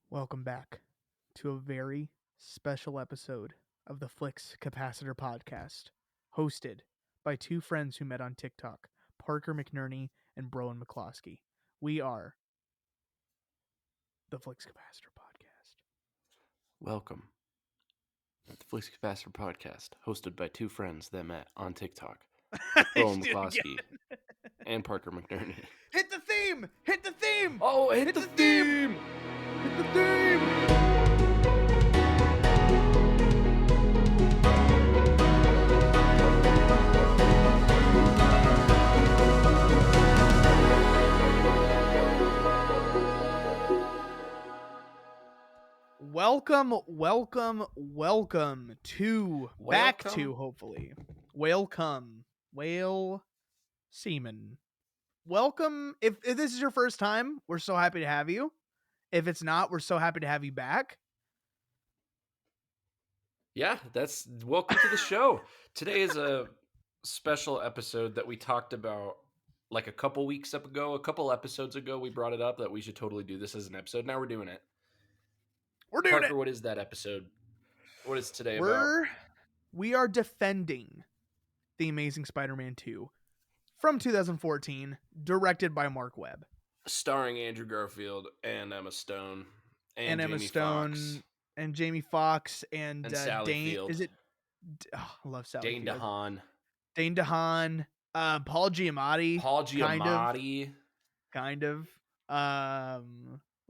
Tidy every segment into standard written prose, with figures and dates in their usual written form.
Welcome back to a very special episode of the Flix Capacitor podcast, hosted by two friends who met on TikTok, Parker McNerney and Broen McCloskey. We are the Flix Capacitor podcast. Welcome to the Flix Capacitor podcast, hosted by two friends that met on TikTok, Broen McCloskey and Parker McNerney. Hit the theme! Hit the theme! Oh, hit the theme! Hit the theme! Welcome to back to hopefully welcome whale seaman. Welcome. If this is your first time, we're so happy to have you. If it's not, we're so happy to have you back. Yeah, that's welcome to the show. Today is a special episode that we talked about like a couple episodes ago. We brought it up that we should totally do this as an episode. Now we're doing it. Parker, what is that episode? What is today about? We are defending The Amazing Spider-Man 2 from 2014, directed by Mark Webb. Starring Andrew Garfield and Emma Stone. And Emma Stone Fox. And Jamie Foxx and Sally Dane. Field. Is it? Oh, I love Sally Dane Field. DeHaan. Dane DeHaan. Paul Giamatti. Kind of.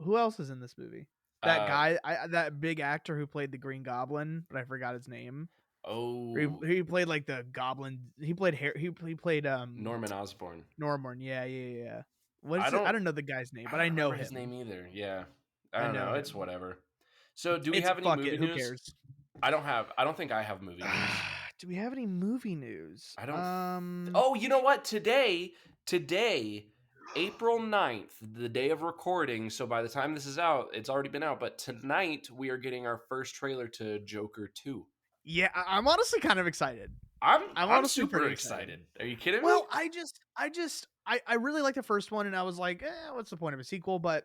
Who else is in this movie? That guy, that big actor who played the Green Goblin, but I forgot his name. Oh, he played like the Goblin. He played Norman Osborn. Yeah. What is it? I don't know the guy's name, but I know his name either. Yeah, I don't know. It's whatever. So, do we have any movie news? Who cares? I don't think I have movie news. Do we have any movie news? I don't. Oh, you know what? Today, April 9th, the day of recording. So by the time this is out, it's already been out. But tonight, we are getting our first trailer to Joker 2. Yeah, I'm honestly kind of excited. I'm super excited. Are you kidding me? Well, I really like the first one, and I was like, what's the point of a sequel? But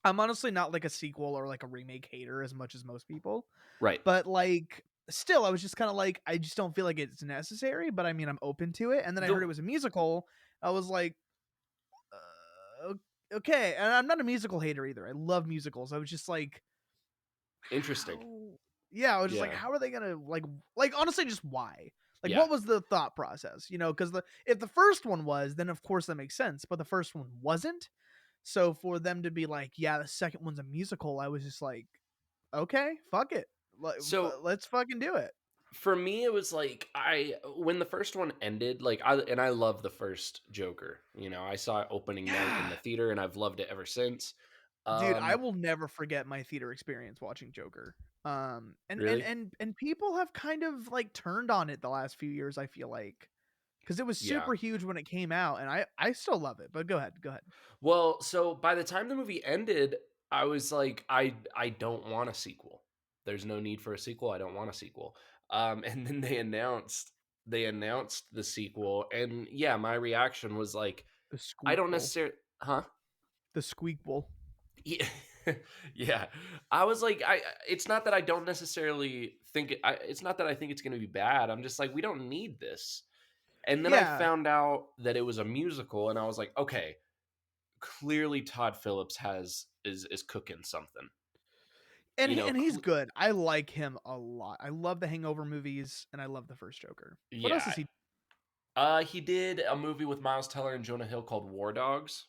I'm honestly not like a sequel or like a remake hater as much as most people. Right. But like, still, I was just kind of like, I just don't feel like it's necessary, but I mean, I'm open to it. And then I heard it was a musical. I was like, okay. And I'm not a musical hater either. I love musicals. I was just like, interesting. I was just like, how are they gonna like honestly, just why? Like, what was the thought process? You know, because if the first one was, then of course that makes sense. But the first one wasn't. So for them to be like, yeah, the second one's a musical, I was just like, okay, fuck it. So let's fucking do it. For me, it was like when the first one ended, like I love the first Joker. You know, I saw it opening night in the theater, and I've loved it ever since. Dude, I will never forget my theater experience watching Joker. Really? and people have kind of like turned on it the last few years, I feel like. Because it was super huge when it came out, and I still love it. But go ahead. Well, so by the time the movie ended, I was like, I don't want a sequel. There's no need for a sequel. I don't want a sequel. And then they announced the sequel, and yeah, my reaction was like, I don't necessarily, the squeakquel. Yeah. Yeah, I was like, it's not that I don't necessarily think it. It's not that I think it's going to be bad. I'm just like, we don't need this. And then I found out that it was a musical, and I was like, okay, clearly Todd Phillips is cooking something. And he's good. I like him a lot. I love the Hangover movies, and I love the first Joker. What else is he? He did a movie with Miles Teller and Jonah Hill called War Dogs.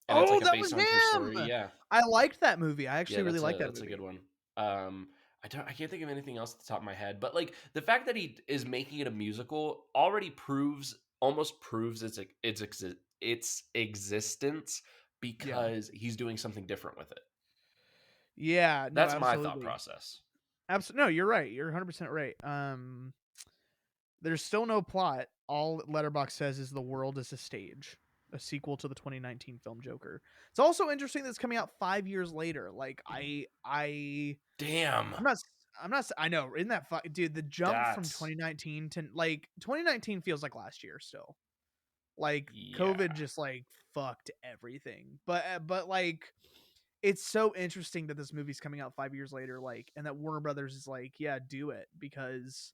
And it's like that was him. Story. Yeah, I liked that movie. I actually really liked that movie. That's a good one. I can't think of anything else at the top of my head, but like the fact that he is making it a musical already almost proves its existence because he's doing something different with it. Yeah, no, that's my thought process. Absolutely, no, you're right. You're 100% right. There's still no plot. All Letterboxd says is the world is a stage. A sequel to the 2019 film Joker. It's also interesting that it's coming out 5 years later. Like damn. I'm not. I know. Isn't that dude? The jump from 2019 to like 2019 feels like last year still. Like COVID just like fucked everything. But like it's so interesting that this movie's coming out 5 years later, like, and that Warner Brothers is like, yeah, do it, because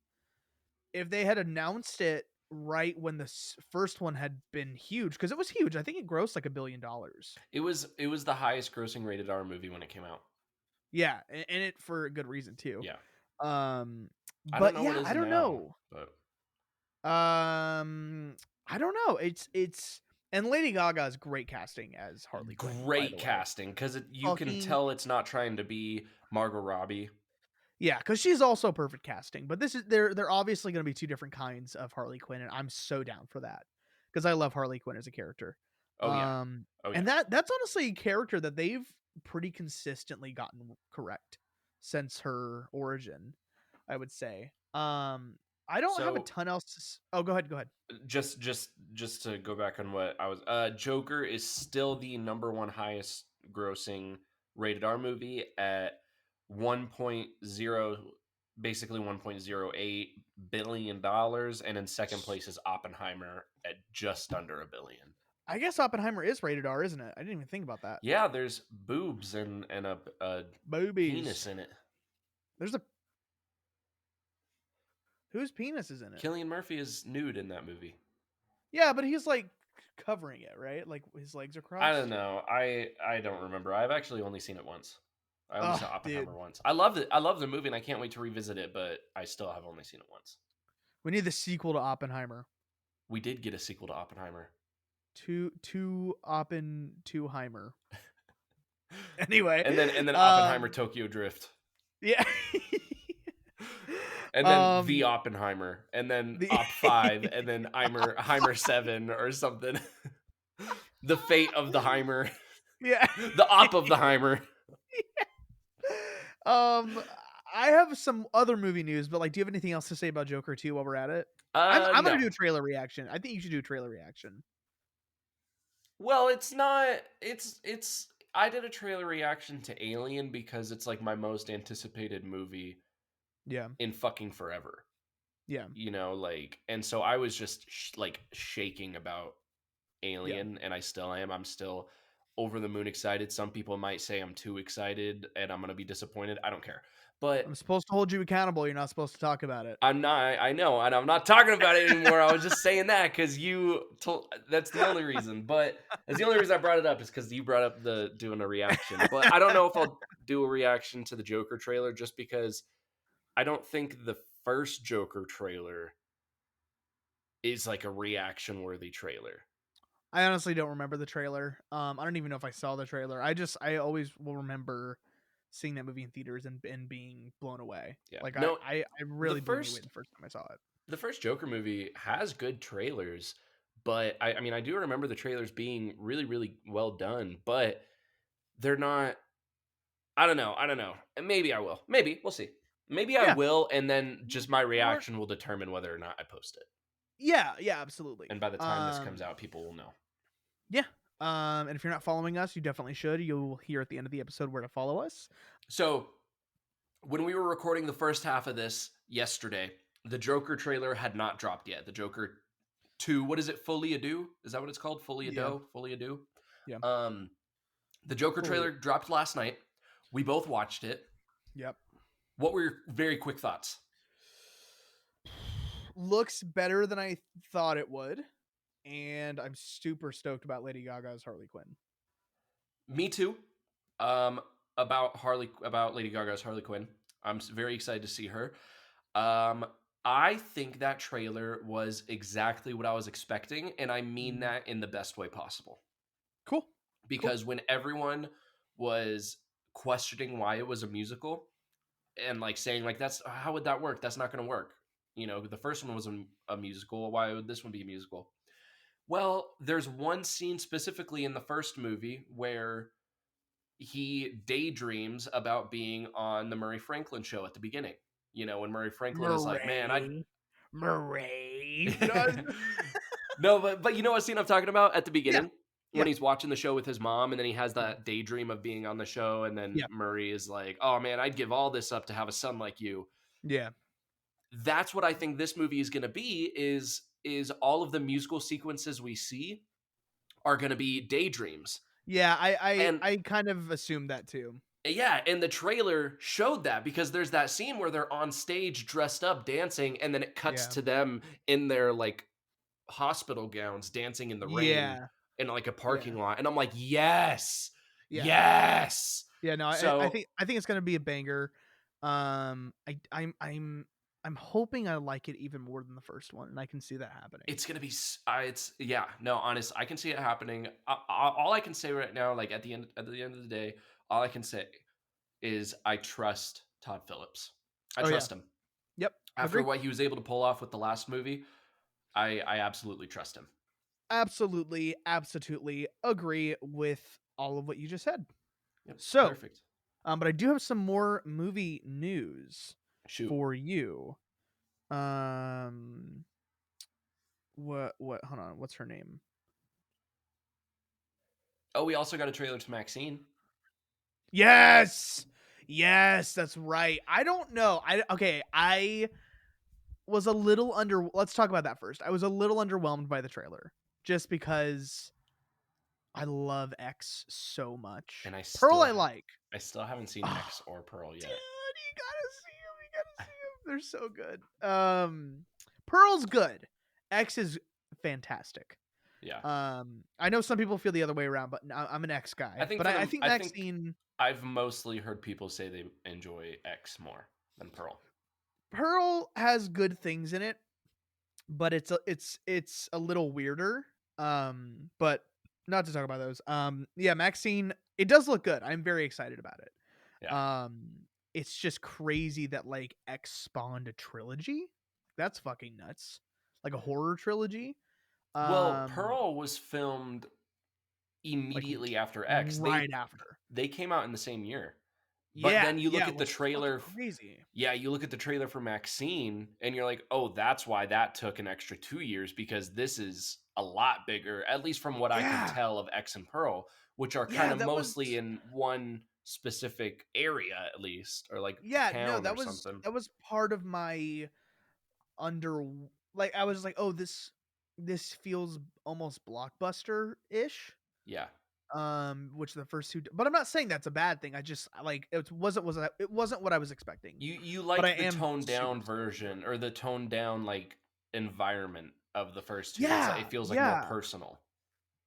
if they had announced it right when the first one had been huge, because it was huge, I think it grossed like $1 billion. It was the highest grossing rated R movie when it came out. Yeah, and it for a good reason too. Yeah. Um, I don't but know what yeah, is I don't now, know. but I don't know. It's and Lady Gaga is great casting as Harley Quinn, by great the way. casting because you can Fucking tell it's not trying to be Margot Robbie. yeah, because she's also perfect casting. But this is they're obviously going to be two different kinds of Harley Quinn, and I'm so down for that because I love Harley Quinn as a character. Oh yeah. Oh yeah. And that's honestly a character that they've pretty consistently gotten correct since her origin, I would say. I don't have a So ton else. Oh, go ahead. Go ahead. just to go back on what I was Joker is still the number one highest grossing rated R movie at 1.0 basically 1.08 billion dollars, and in second place is Oppenheimer at just under a billion. I guess Oppenheimer is rated R, isn't it? I didn't even think about that. Yeah, there's boobs and a penis Boobies. in it. There's a whose penis is in it? Cillian Murphy is nude in that movie. Yeah, but he's like covering it, right? Like his legs are crossed. I don't know. I don't remember. I've actually only seen it once. I only Oh, saw dude. Oppenheimer once. I loved it. I love the movie, and I can't wait to revisit it. But I still have only seen it once. We need the sequel to Oppenheimer. We did get a sequel to Oppenheimer. To Oppenheimer. Anyway, and then Oppenheimer Tokyo Drift. Yeah. And then the Oppenheimer, and then Op 5, and then Heimer 7 or something. The fate of the Heimer. Yeah. The Op of the Heimer. Yeah. I have some other movie news, but like, do you have anything else to say about Joker 2 while we're at it? I'm gonna do a trailer reaction. I think you should do a trailer reaction. Well, it's not. It's. I did a trailer reaction to Alien because it's like my most anticipated movie. Yeah. In fucking forever. Yeah. You know, like, and so I was just like shaking about Alien, and I still am. I'm still over the moon excited. Some people might say I'm too excited and I'm gonna be disappointed. I don't care. But I'm supposed to hold you accountable. You're not supposed to talk about it. I'm not. I know, and I'm not talking about it anymore. I was just saying that because you told. That's the only reason. But that's the only reason I brought it up is because you brought up the doing a reaction. But I don't know if I'll do a reaction to the Joker trailer just because I don't think the first Joker trailer is like a reaction worthy trailer. I honestly don't remember the trailer. I don't even know if I saw the trailer. I always will remember seeing that movie in theaters and being blown away. Yeah. Like no, I really blew me away the first time I saw it. The first Joker movie has good trailers, but I mean I do remember the trailers being really, really well done, but they're not. I don't know. And maybe I will. Maybe we'll see. Maybe I will, and then just my reaction will determine whether or not I post it. Yeah, absolutely. And by the time this comes out, people will know. Yeah. And if you're not following us, you definitely should. You'll hear at the end of the episode where to follow us. So, when we were recording the first half of this yesterday, the Joker trailer had not dropped yet. The Joker 2, what is it? Folie à Deux? Is that what it's called? Folie à Deux? Folie à Deux? Yeah. The Joker trailer dropped last night. We both watched it. Yep. What were your very quick thoughts? Looks better than I thought it would, and I'm super stoked about Lady Gaga's Harley Quinn. Me too. About Lady Gaga's Harley Quinn. I'm very excited to see her. I think that trailer was exactly what I was expecting, and I mean that in the best way possible. Cool. Because when everyone was questioning why it was a musical and like saying like how would that work? That's not going to work. You know, the first one was a musical. Why would this one be a musical? Well, there's one scene specifically in the first movie where he daydreams about being on the Murray Franklin show at the beginning. You know, when Murray Franklin is like, man, Murray. No, but you know what scene I'm talking about at the beginning? Yeah. When he's watching the show with his mom, and then he has that daydream of being on the show, and then Murray is like, oh man, I'd give all this up to have a son like you. Yeah. That's what I think this movie is going to be, is all of the musical sequences we see are going to be daydreams. Yeah, And I kind of assumed that too. yeah, and the trailer showed that because there's that scene where they're on stage dressed up dancing, and then it cuts Yeah. to them in their like hospital gowns dancing in the rain Yeah. in like a Yeah. parking lot. And I'm like, yes, Yeah. yes. Yeah, no, So I think it's gonna be a banger. I'm hoping I like it even more than the first one, and I can see that happening. it's gonna be, it's yeah, no, honest, I can see it happening. All I can say right now, like at the end of the day, all I can say is I trust Todd Phillips. I Oh yeah. trust him. Yep. After Agree. what he was able to pull off with the last movie, I absolutely trust him. Absolutely, absolutely agree with all of what you just said. Yep, So, perfect. but I do have some more movie news Shoot. for you. Um, what? Hold on. What's her name? Oh, we also got a trailer to Maxine. Yes, yes, that's right. I don't know. I was a little under. Let's talk about that first. I was a little underwhelmed by the trailer, just because I love X so much. And Pearl, I like. I still haven't seen Oh, X or Pearl dude, yet. you gotta see them. You gotta see them. They're so good. Pearl's good. X is fantastic. Yeah. I know some people feel the other way around, but I'm an X I guy. think But for I them think I think Maxine I've mostly heard people say they enjoy X more than Pearl. Pearl has good things in it, but it's a little weirder. But not to talk about those. Yeah, Maxine, it does look good. I'm very excited about it. Yeah. It's just crazy that like X spawned a trilogy. That's fucking nuts. Like a horror trilogy. Well, Um, Pearl was filmed like immediately after X. right after. They came out in the same year. But Yeah, then you look yeah, at the which is fucking trailer crazy. yeah, you look at the trailer for Maxine and you're like, "Oh, that's why that took an extra 2 years because this is a lot bigger, at least from what I can Yeah, tell of X and Pearl, which are kind yeah, of that was mostly in one specific area at least or like yeah, no, town or something." that was part of my under like I was like, "Oh, this feels almost blockbuster-ish." Yeah. Which the first two but I'm not saying that's a bad thing. I just like it wasn't what I was expecting. You But I like the am toned super down excited. version or the toned down like environment of the first two. It's like Yeah, it feels like more yeah. personal.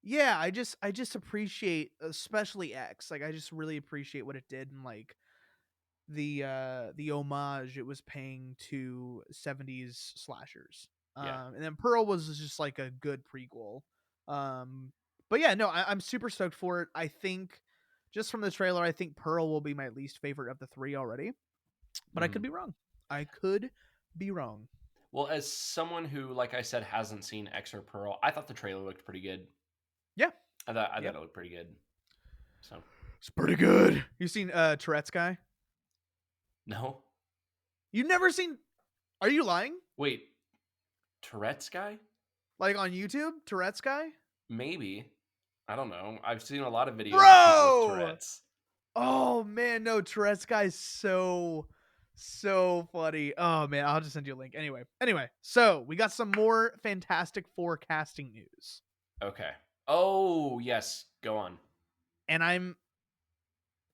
Yeah, I just appreciate especially X. Like I just really appreciate what it did and like the homage it was paying to 70s slashers. Yeah. And then Pearl was just like a good prequel. But yeah, no, I'm super stoked for it. I think just from the trailer, I think Pearl will be my least favorite of the three already. But I could Mhm. be wrong. I could be wrong. Well, as someone who, like I said, hasn't seen X or Pearl, I thought the trailer looked pretty good. Yeah. I Yeah. thought it looked pretty good. So It's pretty good. You seen Tourette's guy? no, You've never seen Are you lying? wait, Tourette's guy? Like on YouTube, Tourette's guy? Maybe. I don't know. I've seen a lot of videos of people with Bro! Tourette's. Oh man, no, Tourette's guy's so funny. Oh man, I'll just send you a link. Anyway, so we got some more Fantastic forecasting news. Okay. Oh yes, go on. And I'm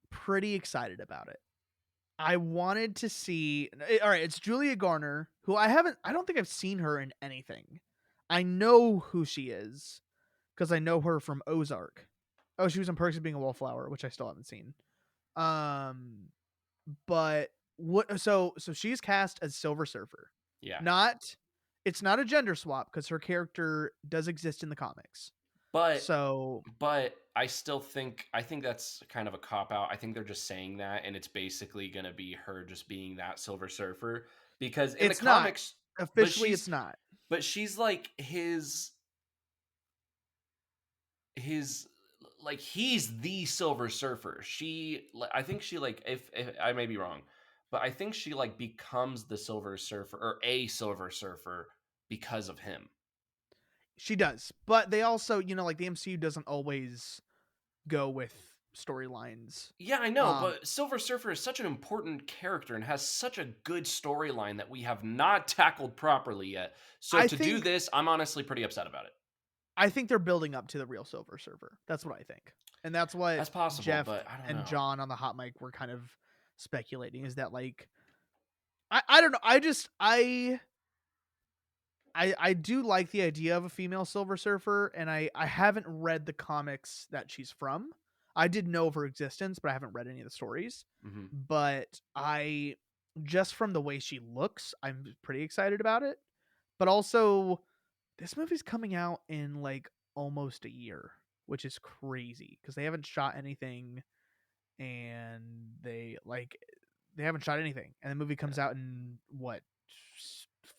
pretty excited about it. I wanted to see all right, it's Julia Garner, who I don't think I've seen her in anything. I know who she is because I know her from Ozark. Oh, she was in Perks of Being a Wallflower, which I still haven't seen. Um, but so she's cast as Silver Surfer. Yeah. Not it's not a gender swap because her character does exist in the comics. But So I think that's kind of a cop out. I think they're just saying that and it's basically going to be her just being that Silver Surfer because in the it's not. comics but Officially she's it's not. she's like his like he's the Silver Surfer. I think she like if I may be wrong, but I think she like becomes the Silver Surfer or a Silver Surfer because of him. She does. But they also, like the MCU doesn't always go with storylines. Yeah, I know, Um but Silver Surfer is such an important character and has such a good storyline that we have not tackled properly yet. So I to do think this, I'm honestly pretty upset about it. I think they're building up to the real Silver Surfer. That's what I think. And that's what That's possible, Jeff but I don't and know. John on the hot mic were kind of speculating, is that like I don't know. I do like the idea of a female Silver Surfer, and I haven't read the comics that she's from. I did know of her existence, but I haven't read any of the stories. Hmm. But I just from the way she looks, I'm pretty excited about it. But also, this movie's coming out in like almost a year, which is crazy because they haven't shot anything, and they haven't shot anything, and the movie Yeah. comes out in what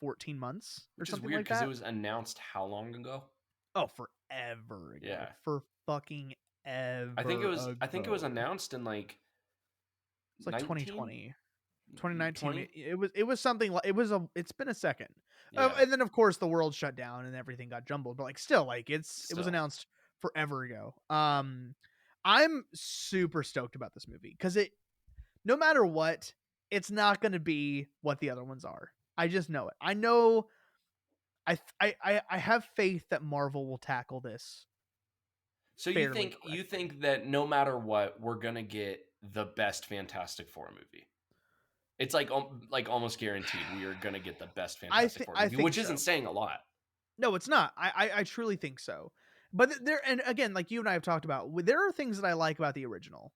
14 months or Which is something weird like because it that. was announced how long ago? Oh, forever ago. Yeah. For fucking I think it ever was I think it was ago. announced in like It's like 19 2020. 2019. 20. It was something like it's been a second. Yeah, And then of course the world shut down and everything got jumbled, but like still like it was still. announced forever ago. I'm super stoked about this movie cuz it no matter what, it's not going to be what the other ones are. I just know it. I know I have faith that Marvel will tackle this So fairly you correctly. think that no matter what, we're gonna get the best Fantastic Four movie? It's like almost guaranteed we are gonna get the best Fantastic Four I movie, think which so. isn't saying a lot. No, it's not. I truly think so. But there, and again, like you and I have talked about, there are things that I like about the original,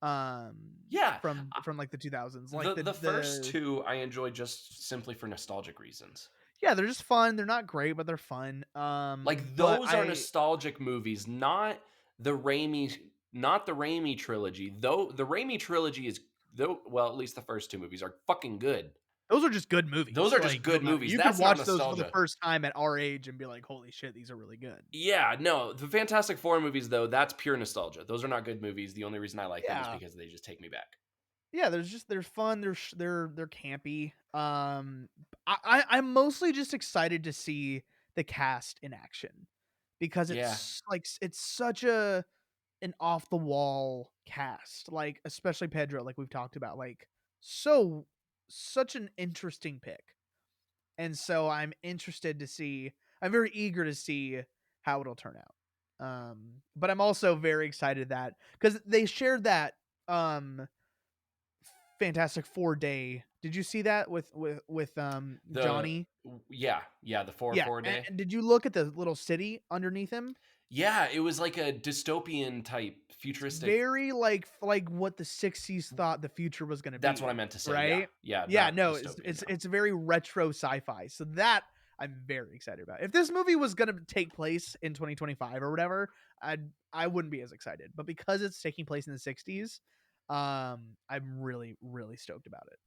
um, Yeah, from like the 2000s, like the first the two I enjoy just simply for nostalgic reasons. yeah, they're just fun. They're not great, but they're fun. Like But those are I nostalgic movies, the Raimi, not the Raimi trilogy. Though the Raimi trilogy is though well, at least the first two movies are fucking good. those are just good Those movies. are just Like no good matter, movies. you could That's not watch those for the nostalgia. first time at our age and be like, holy shit, these are really good. Yeah, no, the Fantastic Four movies though, that's pure nostalgia. Those are not good movies. The only reason I like them is Yeah, because they just take me back. yeah. They're fun. They're campy. I'm mostly just excited to see the cast in action because Yeah, it's such an off the wall cast, like especially Pedro, like we've talked about, like so such an interesting pick, and so I'm very eager to see how it'll turn out. But I'm also very excited that because they shared that um Fantastic Four day. Did you see that with the Johnny? yeah, the four Yeah, four day. and did you look at the little city underneath him? Yeah, it was like a dystopian type It's futuristic. very like what the 60s thought the future was gonna That's what I be, meant to say. Yeah, right? yeah, Yeah, not no, dystopian. No. it's very retro sci-fi. So that I'm very excited about. If this movie was gonna take place in 2025 or whatever, I wouldn't be as excited. But because it's taking place in the 60s, I'm really, really stoked about it.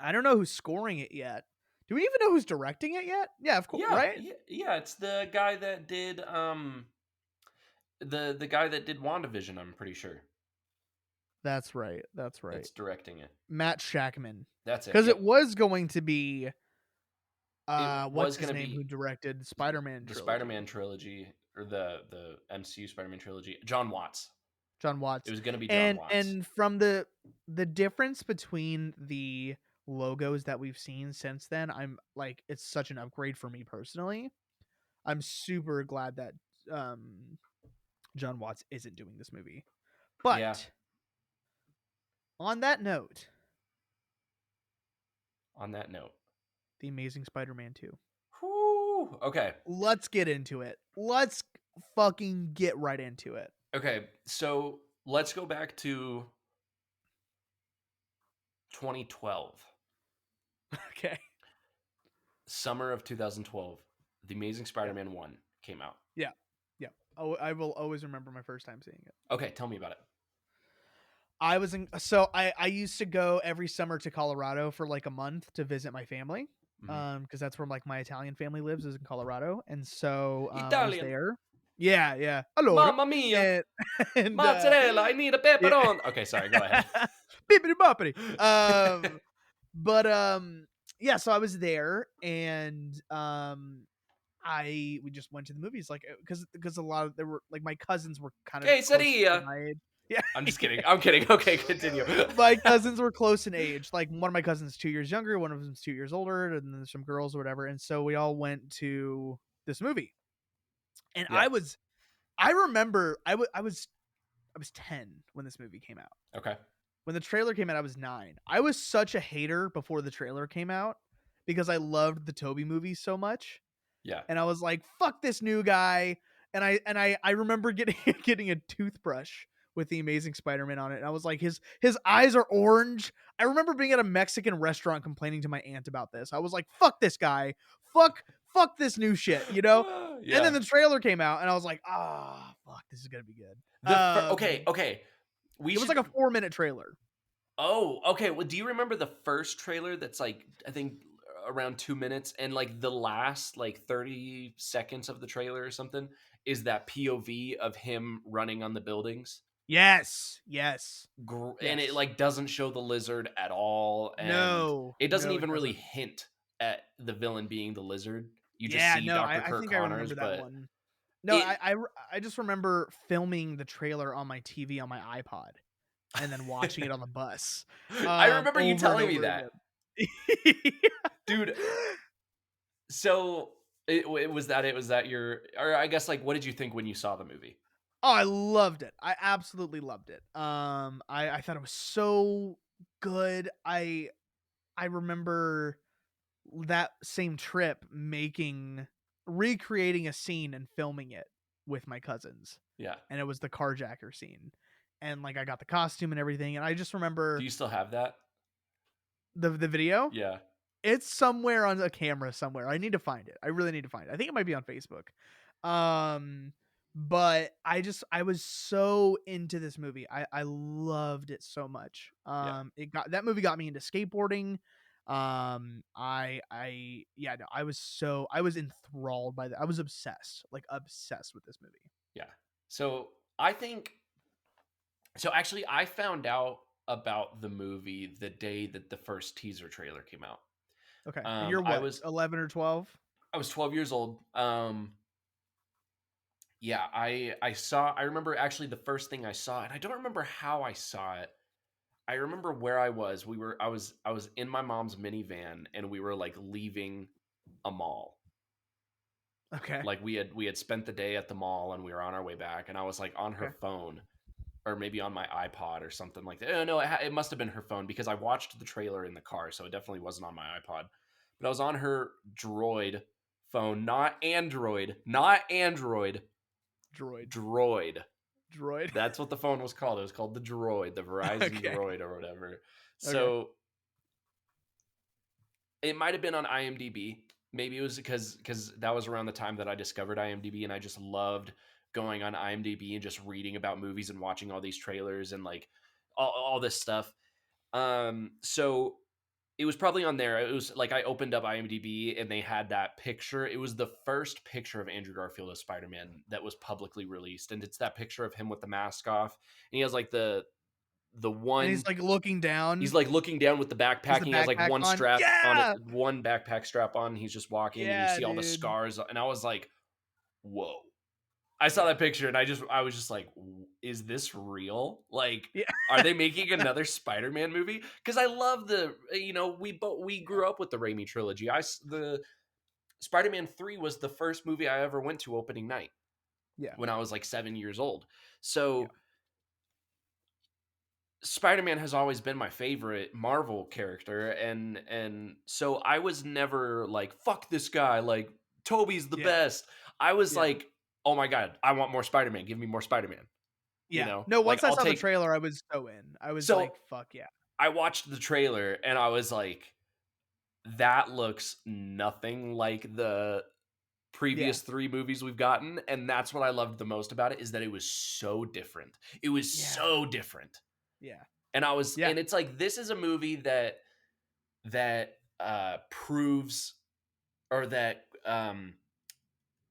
I don't know who's scoring it yet. Do we even know who's directing it yet? Yeah, of course, Yeah, right? yeah, yeah. It's the guy that did the guy that did WandaVision. I'm pretty sure That's right. That's right. that's directing it. Matt Shackman. That's it. Because it Yep. was going to be It what's was his gonna name who be directed Spider-Man the trilogy? Spider-Man trilogy or the MCU Spider-Man trilogy. John Watts. John It Watts. was gonna be John Watts. And from the difference between the logos that we've seen since then, I'm like it's such an upgrade for me personally. I'm super glad that um John Watts isn't doing this movie. Yeah. But on that note, On that note. The Amazing Spider-Man 2. Whew. Okay. Let's get into it. Let's fucking get right into it. Okay. So let's go back to 2012. Okay. Summer of 2012. The Amazing Yep. Spider-Man 1 came out. Yeah. Yeah. Oh, I will always remember my first time seeing it. Okay, tell me about it. I used to go every summer to Colorado for like a month to visit my family. Mhm. Because that's where like my Italian family lives is in Colorado. And so I was Italian. there. Yeah, yeah. Allora. Mamma mia. And, and Mozzarella, I need a yeah. pepperoni. Okay, sorry, go ahead. Bippity boppity. But yeah, so I was there and we just went to the movies like because a lot of there were like my cousins were kind of close to Quesadilla. my age. Yeah. I'm just kidding. I'm kidding. Okay, continue. My cousins were close in age. Like one of my cousins 2 years younger, one of them's 2 years older, and then there's some girls or whatever. And so we all went to this movie. And Yeah. I remember I was 10 when this movie came out. Okay. When the trailer came out, I was 9. I was such a hater before the trailer came out because I loved the Toby movies so much. Yeah. And I was like, fuck this new guy. And I remember getting getting a toothbrush with the Amazing Spider-Man on it. And I was like, his eyes are orange. I remember being at a Mexican restaurant complaining to my aunt about this. I was like, fuck this guy. Fuck this new shit, you know? Yeah. And then the trailer came out and I was like, fuck, this is gonna be good. Okay. It was like a 4-minute trailer. Oh, okay. Well, do you remember the first trailer that's like, I think around 2 minutes, and like the last like 30 seconds of the trailer or something is that POV of him running on the buildings? Yes. And it like doesn't show the lizard at all, and No. it doesn't No, even it really doesn't. hint at the villain being the lizard. You just Yeah, see no, Dr. I Kirk think I Connors, remember that but one. No, it I just remember filming the trailer on my TV on my iPod and then watching it on the bus. I remember you Over and telling me over that. again. Dude, so it was that your, or I guess, like, what did you think when you saw the movie? Oh, I loved it. I absolutely loved it. I thought it was so good. I remember that same trip recreating a scene and filming it with my cousins. Yeah. And it was the carjacker scene. And like I got the costume and everything. And I just remember Do you still have that? the video. Yeah. It's somewhere on a camera somewhere. I need to find it. I really need to find it. I think it might be on Facebook. But I was so into this movie. I loved it so much. That movie got me into skateboarding. I was enthralled by that. I was obsessed with this movie. Yeah. So actually I found out about the movie the day that the first teaser trailer came out. Okay. And you're what? 11 or 12? I was 12 years old. Yeah, I remember actually the first thing I saw, and I don't remember how I saw it. I remember where I was. I was in my mom's minivan, and we were like leaving a mall. Okay. Like we had spent the day at the mall, and we were on our way back, and I was like on her phone, or maybe on my iPod or something like that. No, it must have been her phone, because I watched the trailer in the car, so it definitely wasn't on my iPod. But I was on her Droid phone, not Android. Droid. That's what the phone was called. It was called the Droid, the Verizon Droid or whatever. So it might have been on IMDb. Maybe it was because that was around the time that I discovered IMDb, and I just loved going on IMDb and just reading about movies and watching all these trailers and like all this stuff. So it was probably on there. It was like I opened up IMDb and they had that picture. It was the first picture of Andrew Garfield as Spider-Man that was publicly released, and it's that picture of him with the mask off, and he has like the one. And he's like looking down. He's like looking down with the backpack. And he has like one strap on it, one backpack strap on. He's just walking, and you see all the scars. And I was like, "Whoa!" I saw that picture, and I was just like, "Is this real? Like, are they making another Spider-Man movie?" Because I love we grew up with the Raimi trilogy. The Spider-Man 3 was the first movie I ever went to opening night. Yeah. When I was like 7 years old. So Spider-Man has always been my favorite Marvel character, and so I was never like, fuck this guy, like Toby's the best. I was like, oh my god, I want more Spider-Man. Give me more Spider-Man. Yeah. You know? No, once like, I saw the trailer, I was so in. I was like, fuck yeah. I watched the trailer and I was like, that looks nothing like the previous 3 movies we've gotten, and that's what I loved the most about it, is that it was so different. It was so different. Yeah. And and it's like, this is a movie that proves, or that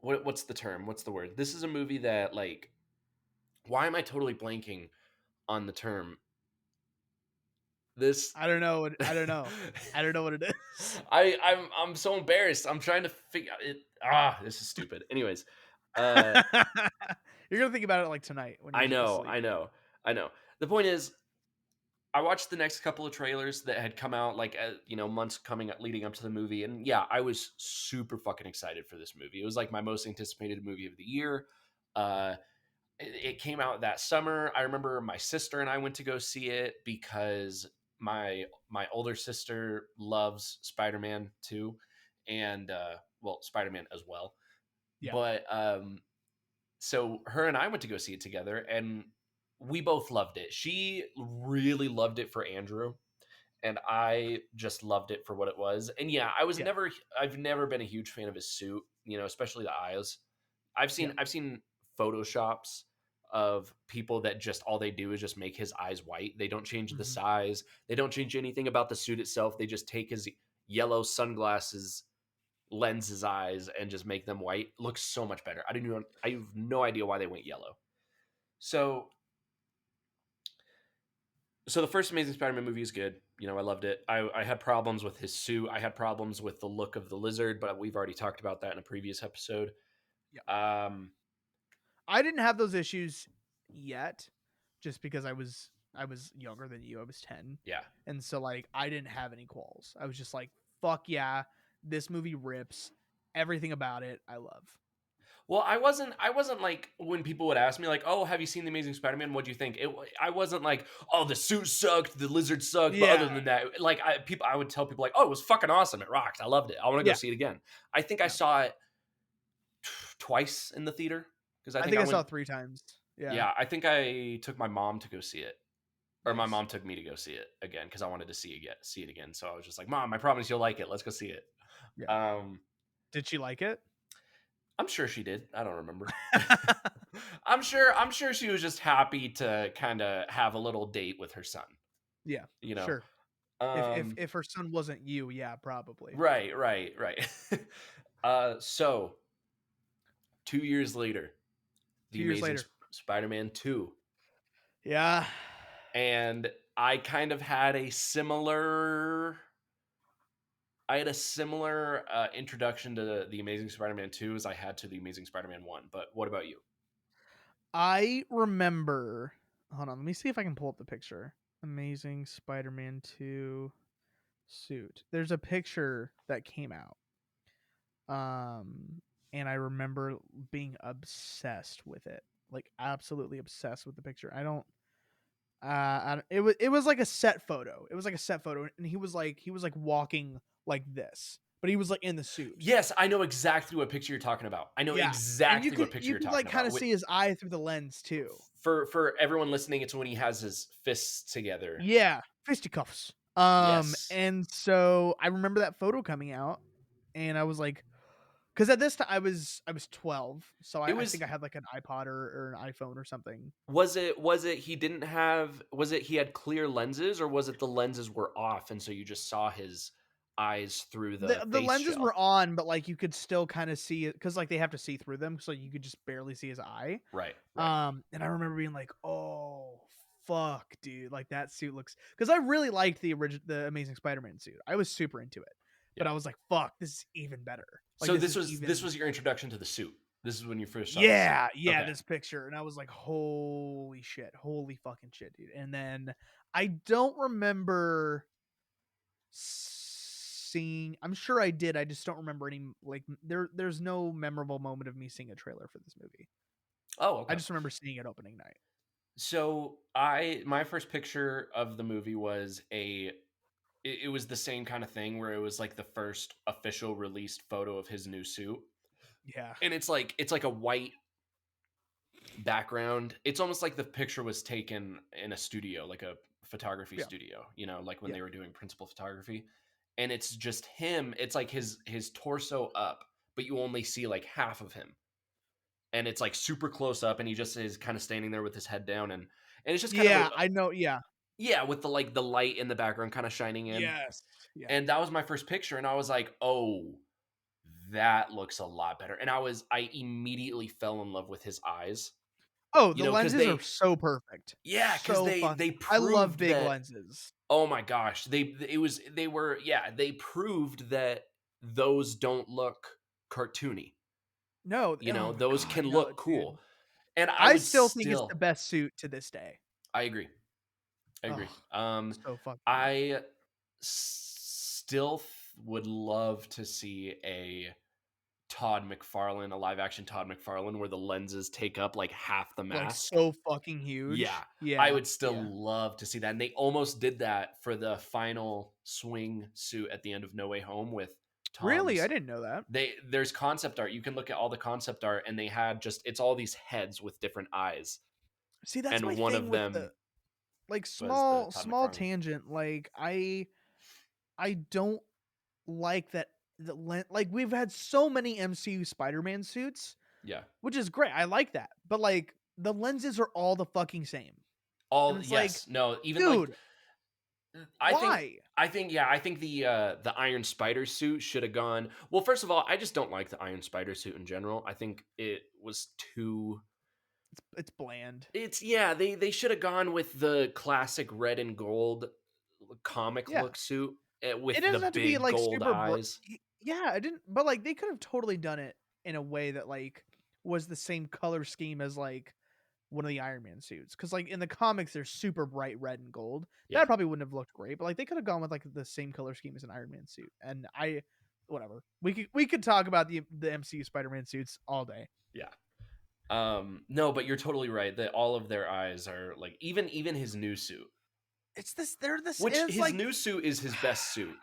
what's the term? What's the word? This is a movie that, like, why am I totally blanking on the term? I don't know. I don't know what it is. I'm so embarrassed. I'm trying to figure it. This is stupid. Anyways, you're gonna think about it like tonight when you're asleep. I know. The point is, I watched the next couple of trailers that had come out, like, months leading up to the movie, and I was super fucking excited for this movie. It was like my most anticipated movie of the year. it came out that summer. I remember my sister and I went to go see it because my older sister loves Spider-Man too, and well, Spider-Man as well. Yeah. But so her and I went to go see it together, and we both loved it. She really loved it for Andrew, and I just loved it for what it was. And yeah, Yeah. I've never been a huge fan of his suit, you know, especially the eyes. Yeah. I've seen photoshops of people that just all they do is just make his eyes white. They don't change the Mhm. size. They don't change anything about the suit itself. They just take his yellow sunglasses, lens his eyes, and just make them white. Looks so much better. I have no idea why they went yellow. So the first Amazing Spider-Man movie is good. You know, I loved it. I had problems with his suit. I had problems with the look of the lizard, but we've already talked about that in a previous episode. Yeah. Um, I didn't have those issues yet, just because I was younger than you. I was 10, yeah. and so like I didn't have any qualms. I was just like, fuck yeah, this movie rips. Everything about it, I love. Well, I wasn't like when people would ask me like, "Oh, have you seen the Amazing Spider-Man? What do you think?" I wasn't like, "Oh, the suit sucked, the lizard sucked," but other Yeah. than that, like I would tell people like, "Oh, it was fucking awesome. It rocked. I loved it. I want to go Yeah. see it again." I think I Yeah. saw it twice in the theater because I I think think I I saw went. it 3 times. Yeah. Yeah, I think I took my mom to go see it, or my Nice. mom took me to go see it again because I wanted to see it again. So I was just like, "Mom, I promise you'll like it. Let's go see it." Yeah. Um, Did she like it? I'm sure she did. I don't remember. I'm sure she was just happy to kind of have a little date with her son, Yeah. you know. Sure. If if Um if her son wasn't you, yeah, probably. right. So 2 years later, The 2 years Amazing later. Spider-Man 2, Yeah. and I kind of had a similar introduction to The Amazing Spider-Man 2 as I had to The Amazing Spider-Man 1. But what about you? I remember. Hold on, let me see if I can pull up the picture. Amazing Spider-Man 2 suit. There's a picture that came out. Um and I remember being obsessed with it. Like absolutely obsessed with the picture. It was like a set photo. It was like a set photo and he was like walking like this. But he was like in the suit. Yes, I know exactly what picture you're talking about. I know Yeah. And you exactly could what picture you you're could talking like kind about. of see his eye through the lens too. For everyone listening, it's when he has his fists together. Yeah, fisticuffs. Yes. And so I remember that photo coming out, and I was like, because at this time I was 12, so It I was think I had like an iPod or an iPhone or something. was it he didn't have was it he had clear lenses, or was it the lenses were off and so you just saw his eyes through The the the face lenses shell? were on, but like you could still kind of see it because like they have to see through them, so you could just barely see his eye. Right. And I remember being like, oh fuck, dude, like that suit looks because I really liked the Amazing Spider-Man suit. I was super into it, but Yeah. I was like, fuck, this is even better. Like So this is this even was your introduction to the suit. This is when you first saw the suit. yeah, Okay. this picture. And I was like, holy shit, holy fucking shit, dude. And then I don't remember seeing, I'm sure I did. I just don't remember any, like, there's no memorable moment of me seeing a trailer for this movie. Oh, I okay. just remember seeing it opening night. So my first picture of the movie was it was the same kind of thing where it was like the first official released photo of his new suit. Yeah. And it's like a white background. It's almost like the picture was taken in a studio, like a photography Yeah. studio, you know, like when Yeah. they were doing principal photography. And it's just him. It's like his torso up, but you only see like half of him. And it's like super close up, and he just is kind of standing there with his head down, and it's just kind of a Yeah. I know. Yeah. yeah, with the like the light in the background kind of shining in. Yes. Yeah. And that was my first picture, and I was like, "Oh, that looks a lot better." And I immediately fell in love with his eyes. Oh, You the know, because lenses are so perfect. yeah, because So fun. they I love proved big that. lenses. Oh my gosh, they were yeah, they proved that those don't look cartoony. No. You Oh know, my those God. can No, look dude. cool, and I I would still think it's the still. best suit to this day. I agree. I agree. Oh, so fucking good. I still would love to see a a live action Todd McFarlane, where the lenses take up like half the Like mask. so fucking Yeah, huge. I Yeah. would still Yeah. love to see that. And they almost did that for the final swing suit at the end of No Way Home with Really? I Tom's. didn't know that. There's concept art. You can look at all the concept art, and they had it's all these heads with different eyes, See, that's my and one thing of with the them like was the Todd small McFarlane. tangent. Like I don't like that like we've had so many MCU Spider-Man suits, Yeah, which is great. I like that. But like the lenses are all the fucking same. And all it's like, yes, no, even like dude, I think why? I think the Iron Spider suit should have gone. Well, first of all, I just don't like the Iron Spider suit in general. I think it was too. It's bland. It's yeah, they should have gone with the classic red and gold comic Yeah. look suit It with the doesn't have to be big like gold eyes. yeah, I didn't but like they could have totally done it in a way that like was the same color scheme as like one of the Iron Man suits. Cause like in the comics they're super bright red and gold. Yeah, That probably wouldn't have looked great, but like they could have gone with like the same color scheme as an Iron Man suit. And whatever. We could talk about the MCU Spider-Man suits all day. yeah. No, but you're totally right that all of their eyes are like even his new suit, It's this they're this which it's his like new suit is his best suit.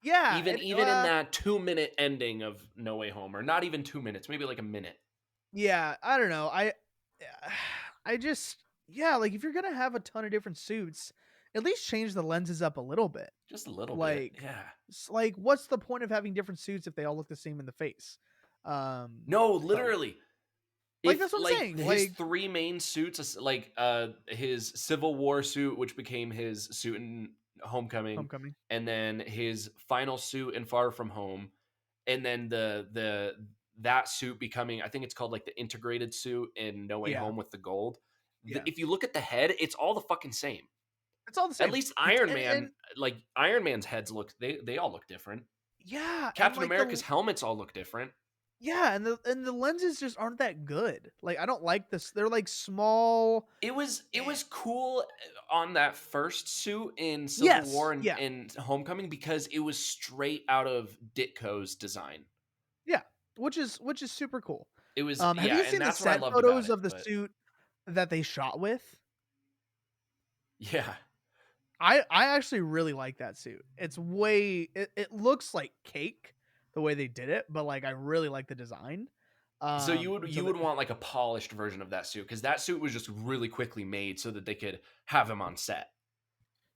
yeah, Even in that 2 minute ending of No Way Home, or not even 2 minutes, maybe like a minute, yeah, I don't know. I just yeah, like if you're gonna have a ton of different suits, at least change the lenses up a little bit. just a little bit. Like, Yeah. like what's the point of having different suits if they all look the same in the face? No, But literally. like If that's what I'm like saying. his Like, three main suits, like his Civil War suit, which became his suit in Homecoming, Homecoming. and then his final suit in Far From Home, and then the that suit becoming, I think it's called like the integrated suit in No Way Yeah, Home with the gold. yeah, If you look at the head, it's all the fucking same. it's all the At same. least It's Iron Man, like Iron Man's heads look, they all look different. yeah, and Captain like America's helmets all look different. yeah, and the lenses just aren't that good. Like I don't like this. They're like small. It was cool on that first suit in Civil Yes, War yeah, and Homecoming because it was straight out of Ditko's design. yeah, which is super cool. It was Have yeah, you and seen the that's what I set loved about photos it. of the But suit that they shot with? yeah, I actually really like that suit. It's way it looks like cake the way they did it, but like I really like the design. so And so you that would want like a polished version of that suit because that suit was just really quickly made so that they could have him on set.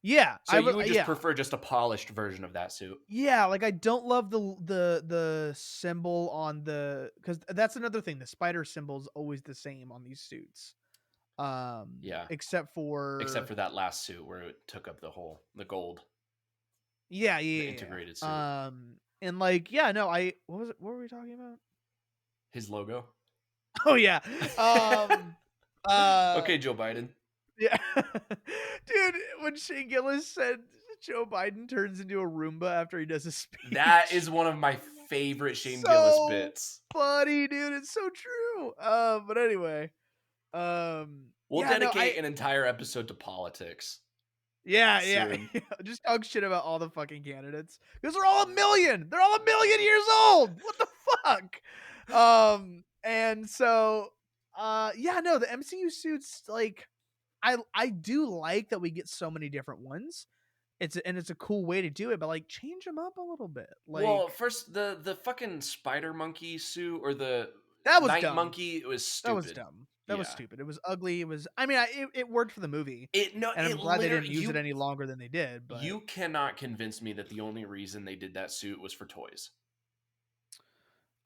yeah, So I you would would just yeah. prefer just a polished version of that suit. Yeah, like I don't love the symbol on the cuz that's another thing. The spider symbol is always the same on these suits. Yeah, Except except for for that last suit where it took up the gold, yeah, the yeah, yeah. integrated suit, And like yeah, no, I what was it? What were we talking about? his logo. Oh yeah. Um uh Okay, Joe Biden. Yeah. Dude, when Shane Gillis said Joe Biden turns into a Roomba after he does a That speech. is one of my favorite Shane Gillis So bits. funny, dude. It's so true. But anyway. We'll Yeah, no, dedicate an entire episode to politics yeah, yeah. soon. Just talk shit about all the fucking candidates. Because they're all a million. They're all a million years old. What the fuck? And so yeah, no, the MCU suits like I do like that we get so many different ones. It's a cool way to do it, but like change them up a little bit. Well, Like first the fucking spider monkey suit or the that was night dumb. monkey, it was That was stupid. dumb. That was Yeah. stupid. It was ugly. It was. I mean, it worked for the movie, It no, and I'm it glad they literally didn't use it any longer than they did. But you cannot convince me that the only reason they did that suit was for toys.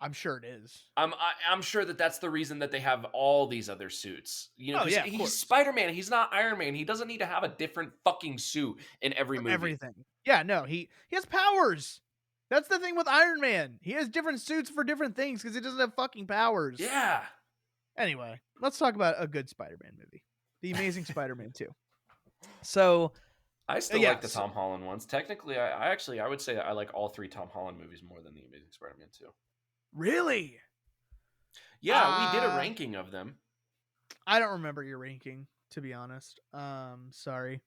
I'm sure it is. I'm sure that that's the reason that they have all these other suits. You know, Oh because yeah, of he's course. Spider-Man. He's not Iron Man. He doesn't need to have a different fucking suit in every For movie. everything. Yeah, no, he has powers. That's the thing with Iron Man. He has different suits for different things because he doesn't have fucking powers. Yeah. Anyway, let's talk about a good Spider-Man movie, The Amazing Spider-Man 2. So I still yeah, like the Tom Holland ones. Technically, I would say that I like all three Tom Holland movies more than The Amazing Spider-Man 2. really? Yeah, we did a ranking of them. I don't remember your ranking, to be honest. Sorry.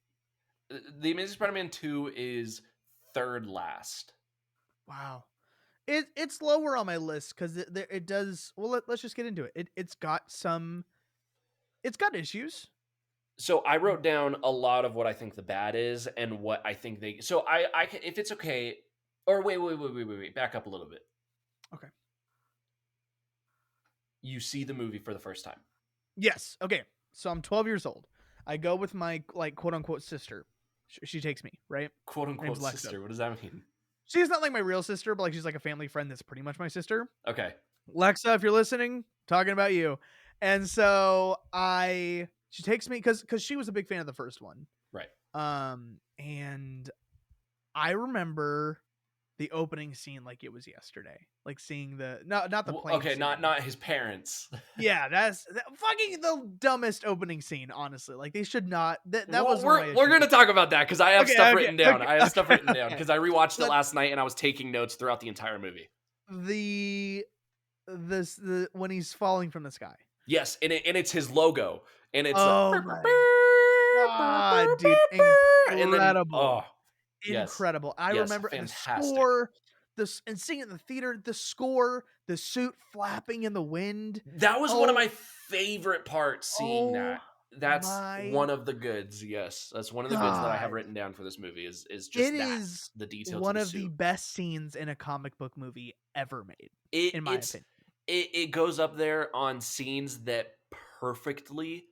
The Amazing Spider-Man 2 is third last. Wow. It's lower on my list because it does. Well, let's just get into it. It's got issues. So I wrote down a lot of what I think the bad is and what I think they. So I can, if it's okay, or wait, back up a little bit. Okay. You see the movie for the first time. Yes. Okay. So I'm 12 years old. I go with my like quote unquote sister. She takes me, right? Quote Her name's unquote Lexa. sister. What does that mean? She's not like my real sister, but like she's like a family friend that's pretty much my sister. Okay. Lexa, if you're listening, talking about you. And so she takes me because she was a big fan of the first one. Right. And I remember the opening scene like it was yesterday, like seeing the not the plane. Okay, scene. not his parents. Yeah, that's fucking the dumbest opening scene. Honestly, like they should not. That was we're gonna talk about that because I have stuff written down. I have stuff written down because I rewatched it last night and I was taking notes throughout the entire movie. The when he's falling from the sky. Yes, and it's his logo, and it's oh my god, dude, incredible. Incredible. I remember fantastic. the score, and seeing it in the theater, the score, the suit flapping in the wind. That was one of my favorite parts, seeing that. That's one of the goods. Yes, that's one of the goods that I have written down for this movie is just the detail. One of the best scenes in a comic book movie ever made, in my opinion. It goes up there on scenes that perfectly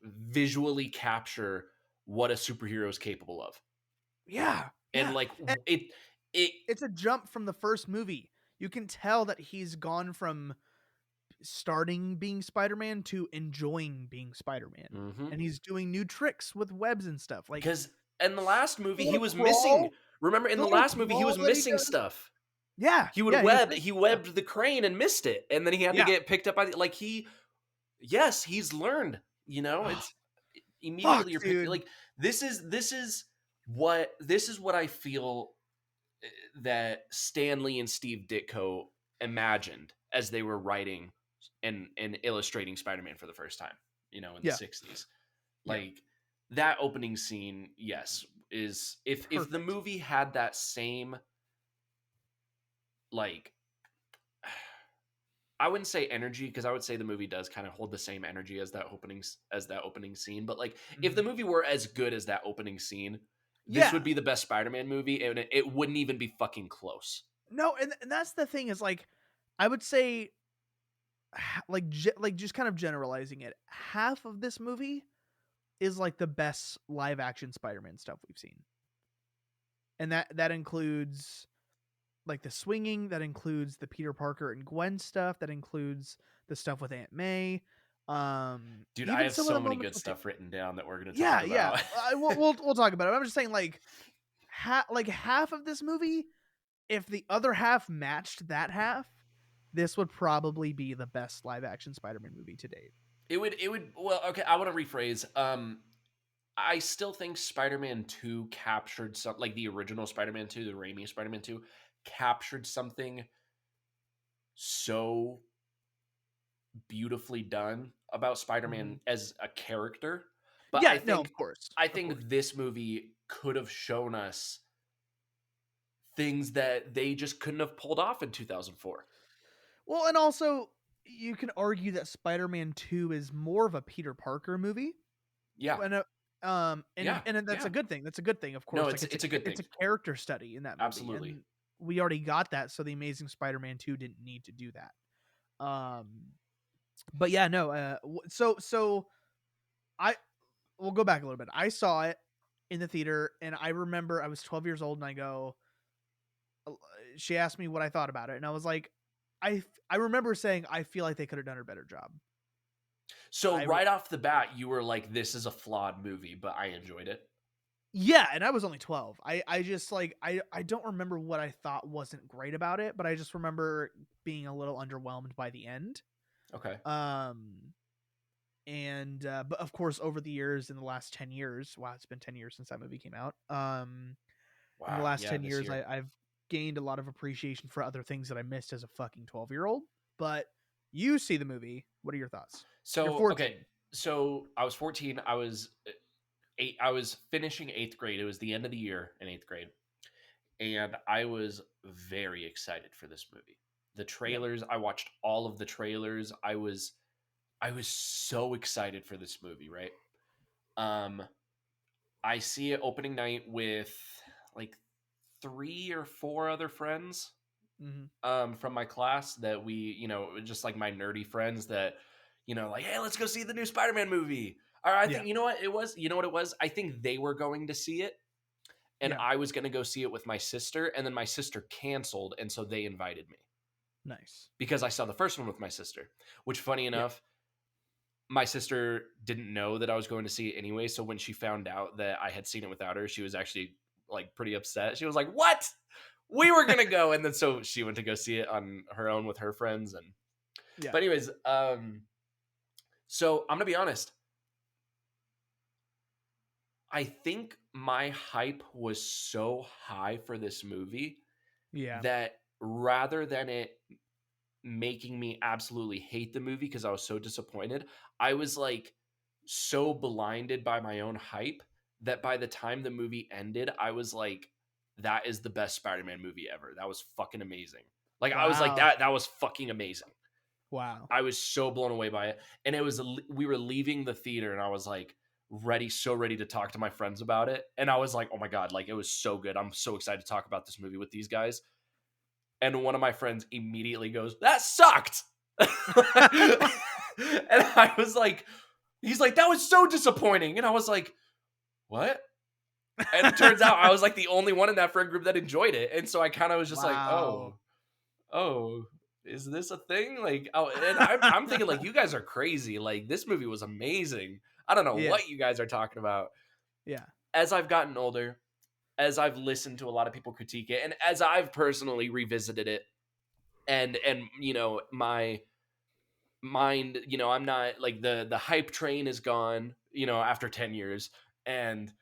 visually capture what a superhero is capable of. Yeah. And like it's a jump from the first movie. You can tell that he's gone from starting being Spider-Man to enjoying being Spider-Man. Mm-hmm. And he's doing new tricks with webs and stuff. Like, because in the last movie he was missing. Remember, in the last movie he was missing stuff. Yeah. He webbed the crane and missed it, and then he had to get picked up by he's learned, it's immediately you're picked, like this is what I feel that Stan Lee and Steve Ditko imagined as they were writing and illustrating Spider-Man for the first time, in the 60s. Like that opening scene, yes, is if the movie had that same, like, I wouldn't say energy, because I would say the movie does kind of hold the same energy as that opening scene. But like, if the movie were as good as that opening scene, this would be the best Spider-Man movie, and it wouldn't even be fucking close. No, and that's the thing is, like, I would say, like just kind of generalizing it, half of this movie is like the best live action Spider-Man stuff we've seen, and that includes like the swinging, that includes the Peter Parker and Gwen stuff, that includes the stuff with Aunt May. Dude, I have so many good stuff written down that we're gonna talk about. Yeah. We'll talk about it. I'm just saying, like, half of this movie, if the other half matched that half, this would probably be the best live action Spider-Man movie to date. It would. Well, okay. I want to rephrase. I still think Spider-Man 2 captured some, like the original Spider-Man 2, the Raimi Spider-Man 2, captured something so beautifully done about Spider-Man as a character. But of course. I think this movie could have shown us things that they just couldn't have pulled off in 2004. Well, and also you can argue that Spider-Man 2 is more of a Peter Parker movie. Yeah. And that's a good thing. That's a good thing, of course. No, it's a good thing. It's a character study in that movie. Absolutely. And we already got that, so the Amazing Spider-Man 2 didn't need to do that. But yeah, no. So we'll go back a little bit. I saw it in the theater, and I remember I was 12 years old, and she asked me what I thought about it, and I was like, I remember saying I feel like they could have done a better job. So right off the bat, you were like, "This is a flawed movie," but I enjoyed it. Yeah, and I was only 12. I just like I don't remember what I thought wasn't great about it, but I just remember being a little underwhelmed by the end. Okay. But of course, over the years, in the last 10 years, wow, it's been 10 years since that movie came out. In the last 10 years, I've gained a lot of appreciation for other things that I missed as a fucking 12-year-old. But you see the movie. What are your thoughts? So, okay. So I was 14. I was finishing 8th grade. It was the end of the year in 8th grade. and I was very excited for this movie. The Yep. trailers, I watched all of the trailers. I was so excited for this movie, right? Um I see it opening night with like 3 or 4 other friends Mm-hmm. from my class that we, just like my nerdy friends that, like, hey, let's go see the new Spider-Man movie. Or I Yeah. think, what it was? I think they were going to see it and Yeah. I was going to go see it with my sister. And then my sister canceled. And so they invited me Nice. because I saw the first one with my sister, which, funny Yeah. enough, my sister didn't know that I was going to see it anyway. So when she found out that I had seen it without her, she was actually like pretty upset. She was like, "What? We were gonna go," and then so she went to go see it on her own with her friends. And Yeah. but anyways, so I'm gonna be honest. I think my hype was so high for this movie Yeah. that rather than it making me absolutely hate the movie because I was so disappointed, I was like so blinded by my own hype that by the time the movie ended, I was like, that is the best Spider-Man movie ever. That was fucking amazing. Like I was like Wow. that was fucking amazing. Wow. I was so blown away by it. And we were leaving the theater and I was like so ready to talk to my friends about it. And I was like, "Oh my god, like it was so good. I'm so excited to talk about this movie with these guys." And one of my friends immediately goes, "That sucked." And I was like, he's like, "That was so disappointing." And I was like, "What?" And it turns out I was like the only one in that friend group that enjoyed it. And so I kind of was just like, Wow. oh, is this a thing? Like, oh, and I'm thinking like, you guys are crazy. Like, this movie was amazing. I don't know Yeah. what you guys are talking about. Yeah. As I've gotten older, as I've listened to a lot of people critique it, and as I've personally revisited it, and my mind, I'm not like the hype train is gone, after 10 years, and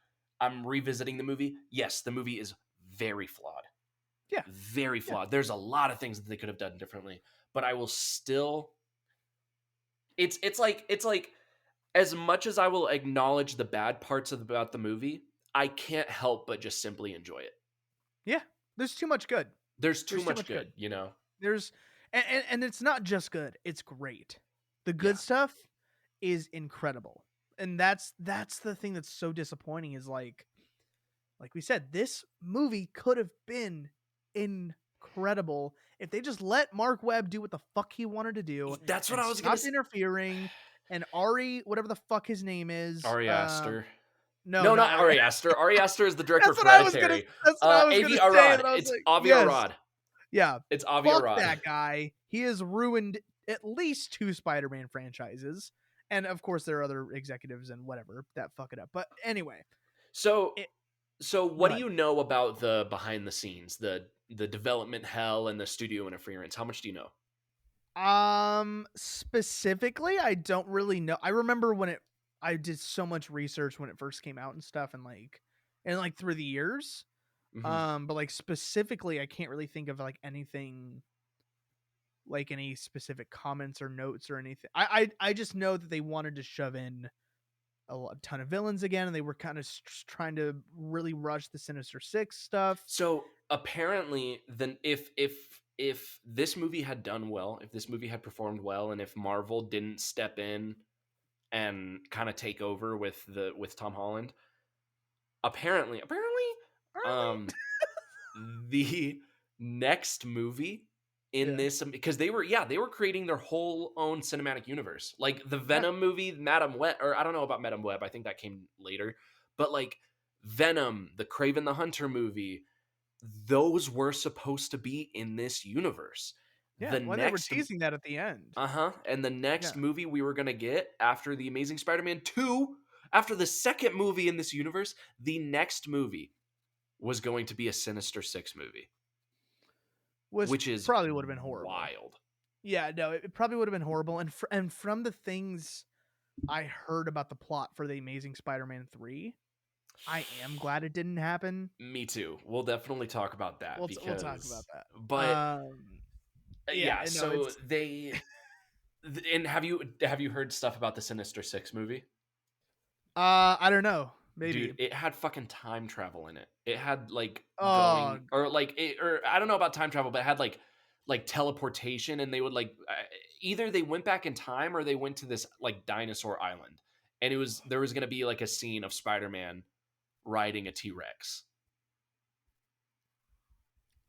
I'm revisiting the movie. Yes, the movie is very flawed. Yeah. Very Yeah. flawed. There's a lot of things that they could have done differently, but I will still it's like as much as I will acknowledge the bad parts about the movie, I can't help but just simply enjoy it. Yeah. There's too much good. There's too There's too much much good. good. There's and it's not just good. It's great. The Yeah. good stuff is incredible. And that's the thing that's so disappointing is like we said, this movie could have been incredible if they just let Mark Webb do what the fuck he wanted to do That's what and I was gonna stopped interfering. And Ari, whatever the fuck his name is, Ari Aster. no, No, not not Ari. Ari Aster. Ari Aster is the director of That's what I was gonna. Hereditary. That's what I was Avi gonna say. Arad. And I was It's like, Avi yes, Arad. yeah. It's Avi Fuck Arad. that guy. He has ruined at least 2 Spider-Man franchises, and of course there are other executives and whatever that fuck it up. But anyway, So, it, so go what do ahead. you know about the behind the scenes, the development hell and the studio interference? How much do you know? Specifically, I don't really know. I remember when I did so much research when it first came out and stuff, and through the years. Mhm. But like specifically, I can't really think of like anything, like any specific comments or notes or anything. I just know that they wanted to shove in a ton of villains again, and they were kind of trying to really rush the Sinister Six stuff. So apparently, then if this movie had done well, if this movie had performed well, and if Marvel didn't step in and kind of take over with Tom Holland, apparently, um, the next movie in Yeah, this, because they were creating their whole own cinematic universe, like the yeah, Venom movie, Madam Web, or I don't know about Madam Web, I think that came later, but like Venom, the Craven the Hunter movie, those were supposed to be in this universe. yeah. The Well, they were next teasing that at the end. and the next Yeah, movie we were gonna get after the Amazing Spider-Man 2, after the second movie in this universe, the next movie was going to be a Sinister Six movie, was which is probably would have been horrible. wild. Yeah, no, it probably would have been horrible. And from the things I heard about the plot for the Amazing Spider-Man 3, I am glad it didn't happen. Me too. We'll definitely talk about that We'll talk about because, that. but Yeah, yeah. no, So it's and have you heard stuff about the Sinister Six movie? I don't know. Maybe. Dude, it had fucking time travel in it. It had like Oh, going or like it, or I don't know about time travel, but it had like teleportation, and they would like either they went back in time or they went to this like dinosaur island, and there was gonna be like a scene of Spider-Man riding a T-Rex,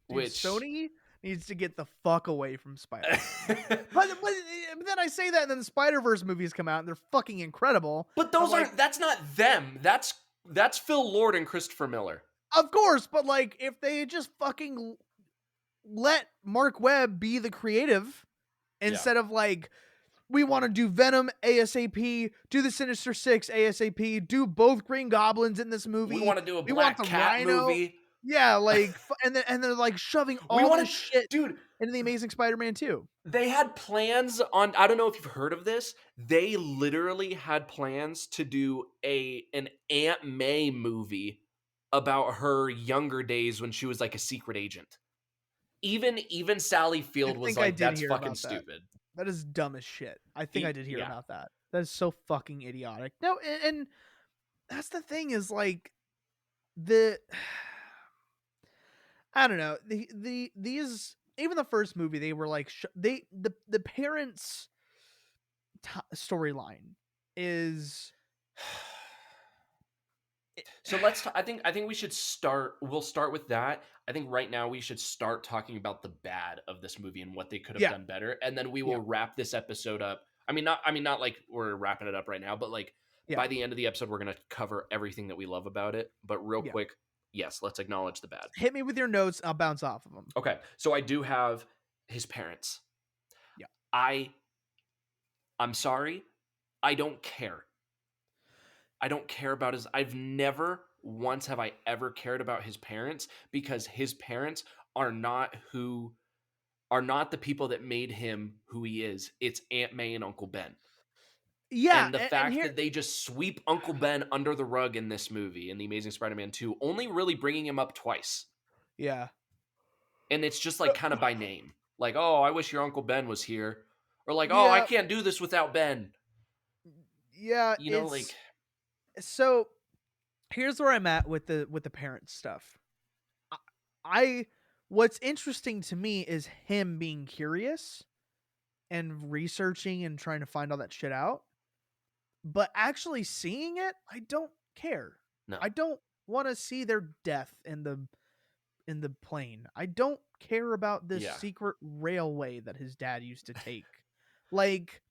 dude, which Sony needs to get the fuck away from Spider-Man. But then I say that, and then the Spider-Verse movies come out, and they're fucking incredible. but I'm those like, aren't that's not them. That's Phil Lord and Christopher Miller. of course, but like if they just fucking let Mark Webb be the creative Yeah. instead of like we want to do Venom ASAP, do the Sinister Six ASAP, do both Green Goblins in this We movie. want to do a We want Black the Cat Rhino. movie. Yeah, like and they're like shoving We all want this to shit dude, into the Amazing Spider-Man 2. they had plans on I don't know if you've heard of this. They literally had plans to do an Aunt May movie about her younger days when she was like a secret agent. Even Sally I Field was think I like, did that's hear fucking about that. stupid. That is dumb as shit. I think I did hear Yeah. about that. That is so fucking idiotic. No, and that's the thing is like the I don't know. These even the first movie they were like the parents storyline is So I think we should start. We'll start with that. I think right now we should start talking about the bad of this movie and what they could have yeah, done better, and then we yeah, will wrap this episode up. Not like we're wrapping it up right now, but like yeah, by the end of the episode, we're gonna cover everything that we love about it. But real yeah. quick, yes, let's acknowledge the bad. Hit me with your notes. I'll bounce off of them. Okay, so I do have his parents. Yeah. I'm sorry, I don't care. I don't care about his. I've never once have I ever cared about his parents because his parents are not the people that made him who he is. It's Aunt May and Uncle Ben. Yeah, And the and fact here that they just sweep Uncle Ben under the rug in this movie, in The Amazing Spider-Man 2, only really bringing him up twice. yeah. And it's just like kind of by name. Like, oh, I wish your Uncle Ben was here. Or like, oh, I Yeah, can't do this without Ben. yeah, You know, like it's so here's where I'm at with the parent stuff. I what's interesting to me is him being curious and researching and trying to find all that shit out. But actually seeing it, I don't care. no. I don't want to see their death in the plane. I don't care about this Yeah. secret railway that his dad used to take. Like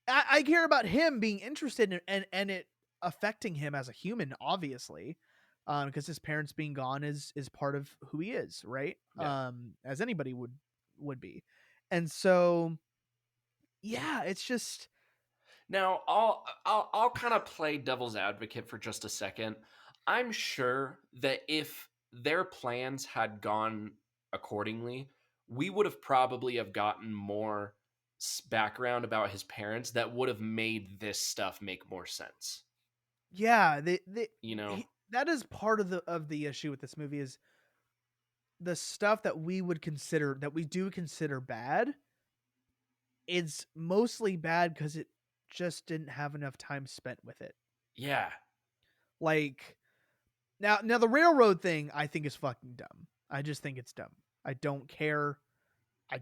I care about him being interested in and it affecting him as a human, obviously, because his parents being gone is part of who he is, right? Yeah. As anybody would be, and so yeah, it's just Now, I'll kind of play devil's advocate for just a second. I'm sure that if their plans had gone accordingly, we would have probably have gotten more background about his parents that would have made this stuff make more sense. yeah, You know? that is part of the issue with this movie is the stuff that we do consider bad. It's mostly bad because it just didn't have enough time spent with it. Yeah. Like now the railroad thing I think is fucking dumb. I just think it's dumb. I don't care. I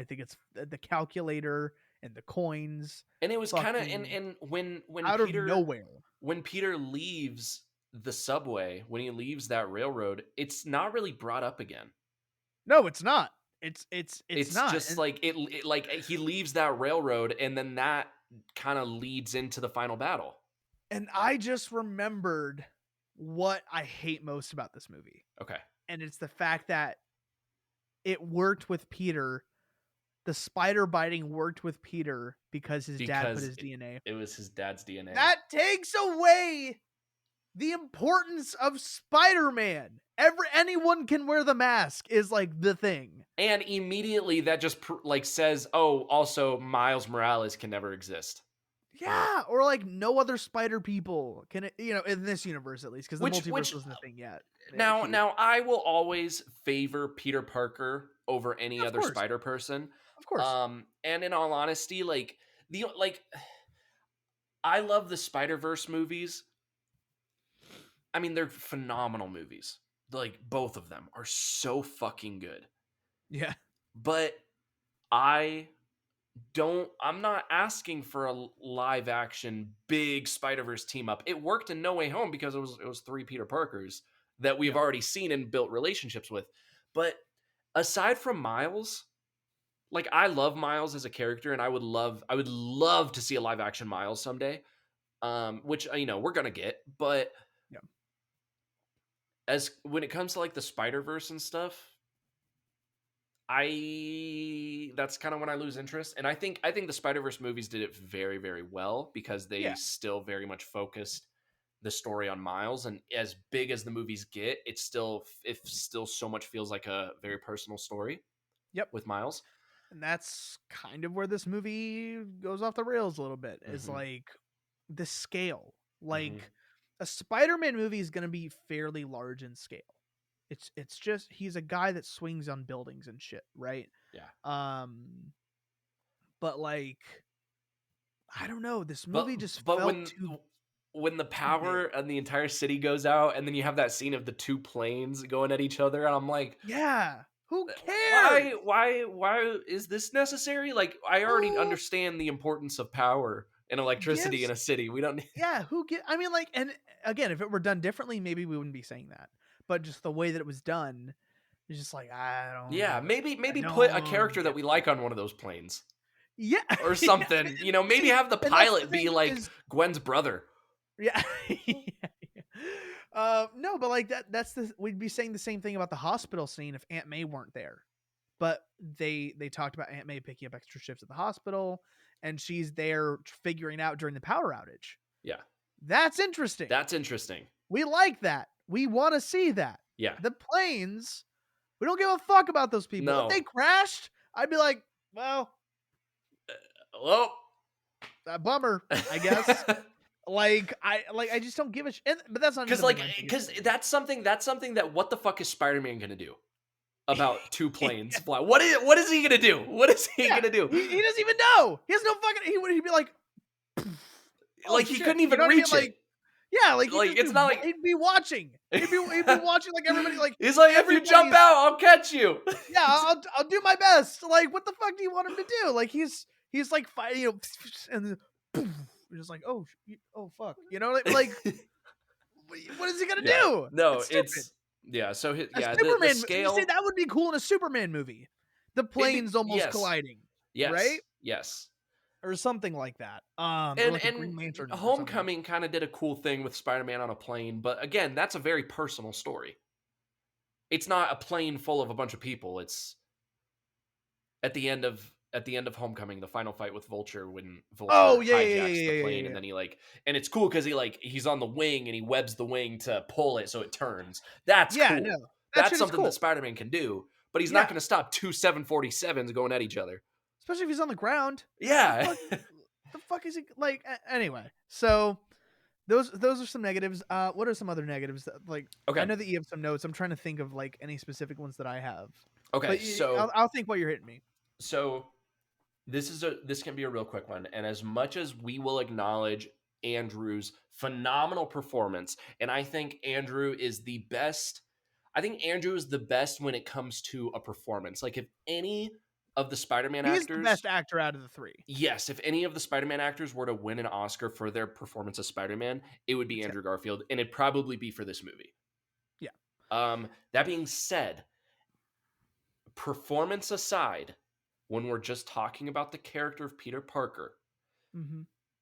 think it's the calculator and the coins And it was kind of fucking and when out of nowhere. when Peter leaves the subway, when he leaves that railroad, it's not really brought up again. No, it's not. It's not. Just And, like it like he leaves that railroad and then that kind of leads into the final battle. and I just remembered what I hate most about this movie. Okay. And it's the fact that it worked with Peter. The spider biting worked with Peter because his dad put his DNA. It was his dad's DNA. That takes away the importance of Spider-Man. Anyone can wear the mask is like the thing. And immediately that just like says, "Oh, also Miles Morales can never exist." Yeah, or like no other spider people can, in this universe at least, because the multiverse wasn't a thing yet. Now I will always favor Peter Parker over any Of other course. Spider person. Of course. And in all honesty, I love the Spider-Verse movies, I mean, they're phenomenal movies. Like, both of them are so fucking good. Yeah. But I'm not asking for a live action big Spider-Verse team up. It worked in No Way Home because it was 3 Peter Parkers that we've already seen and built relationships with. But aside from Miles, like, I love Miles as a character, and I would love to see a live action Miles someday. Which, we're gonna get, but Yeah. as when it comes to like the Spider-Verse and stuff, that's kind of when I lose interest. And I think the Spider-Verse movies did it very, very well because they Yeah. still very much focused the story on Miles, and as big as the movies get, it still so much feels like a very personal story. Yep. With Miles. And that's kind of where this movie goes off the rails a little bit. Is like the scale. Like a Spider-Man movie is going to be fairly large in scale. It's just he's a guy that swings on buildings and shit, right? Yeah. But like, I don't know. This movie just but felt too. When the power and the entire city goes out, and then you have that scene of the 2 planes going at each other, and I'm like, yeah, who cares? Why is this necessary? Like, I already understand the importance of power and electricity in a city. We don't. Yeah, I mean, like, and again, if it were done differently, maybe we wouldn't be saying that. But just the way that it was done, it's just like I don't. Yeah, maybe put a character that we like on one of those planes. Yeah, or something. Maybe have the pilot be like Gwen's brother. Yeah. No, but like we'd be saying the same thing about the hospital scene if Aunt May weren't there. But they talked about Aunt May picking up extra shifts at the hospital, and she's there figuring out during the power outage. Yeah. That's interesting. We like that. We want to see that. Yeah. The planes, we don't give a fuck about those people. No. If they crashed, I'd be like, well, bummer, I guess. I just don't give a shit. But that's not because that's something that what the fuck is Spider-Man gonna do about 2 planes fly? What is he gonna do? What is he gonna do? He doesn't even know. He has no fucking. He'd be like, he couldn't even reach it. Yeah, like it's not like he'd be watching. He'd be watching like everybody. Like he's like, if you jump out, I'll catch you. Yeah, I'll do my best. Like, what the fuck do you want him to do? Like he's like fighting, and then boom. You're just like, oh fuck, like what is he gonna do? No, it's yeah. So Superman, the scale. You say that would be cool in a Superman movie. The planes almost colliding. Yes. Right. Yes. Or something like that. And Homecoming kind of did a cool thing with Spider-Man on a plane, but again, that's a very personal story. It's not a plane full of a bunch of people. It's at the end of Homecoming, the final fight with Vulture, when Vulture hijacks the plane, and then and it's cool because he's on the wing and he webs the wing to pull it so it turns. That's cool. No, that's something that Spider-Man can do, but he's not going to stop 2 747s going at each other. Especially if he's on the ground. Yeah. The fuck is he like? Anyway, so those are some negatives. What are some other negatives? Okay. I know that you have some notes. I'm trying to think of like any specific ones that I have. Okay, so I'll think while you're hitting me. So this can be a real quick one, and as much as we will acknowledge Andrew's phenomenal performance, and I think Andrew is the best. I think Andrew is the best when it comes to a performance. Like, if any of the Spider-Man actors... He's the best actor out of the 3. Yes, if any of the Spider-Man actors were to win an Oscar for their performance as Spider-Man, it would be Andrew Garfield, and it'd probably be for this movie. Yeah. That being said, performance aside, when we're just talking about the character of Peter Parker,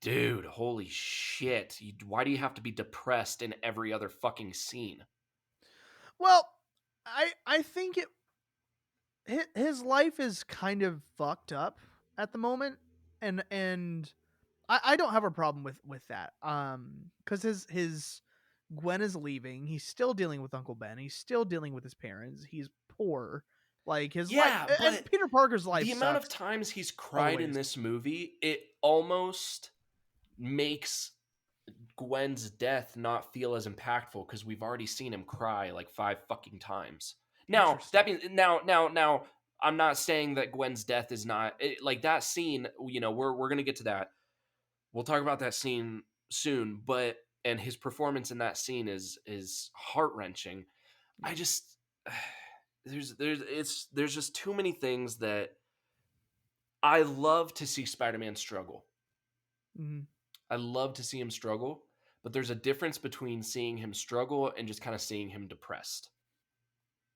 dude, holy shit. Why do you have to be depressed in every other fucking scene? Well, I think his life is kind of fucked up at the moment, and I don't have a problem with that. Because his Gwen is leaving. He's still dealing with Uncle Ben. He's still dealing with his parents. He's poor. Like his life, and Peter Parker's life. The amount of times he's cried in this movie, it almost makes Gwen's death not feel as impactful because we've already seen him cry like 5 fucking times. Now that means now I'm not saying that Gwen's death is not like that scene. We're gonna get to that. We'll talk about that scene soon, but and his performance in that scene is heart-wrenching. Yeah. I just there's just too many things that I love to see Spider-Man struggle. Mhm. I love to see him struggle, but there's a difference between seeing him struggle and just kind of seeing him depressed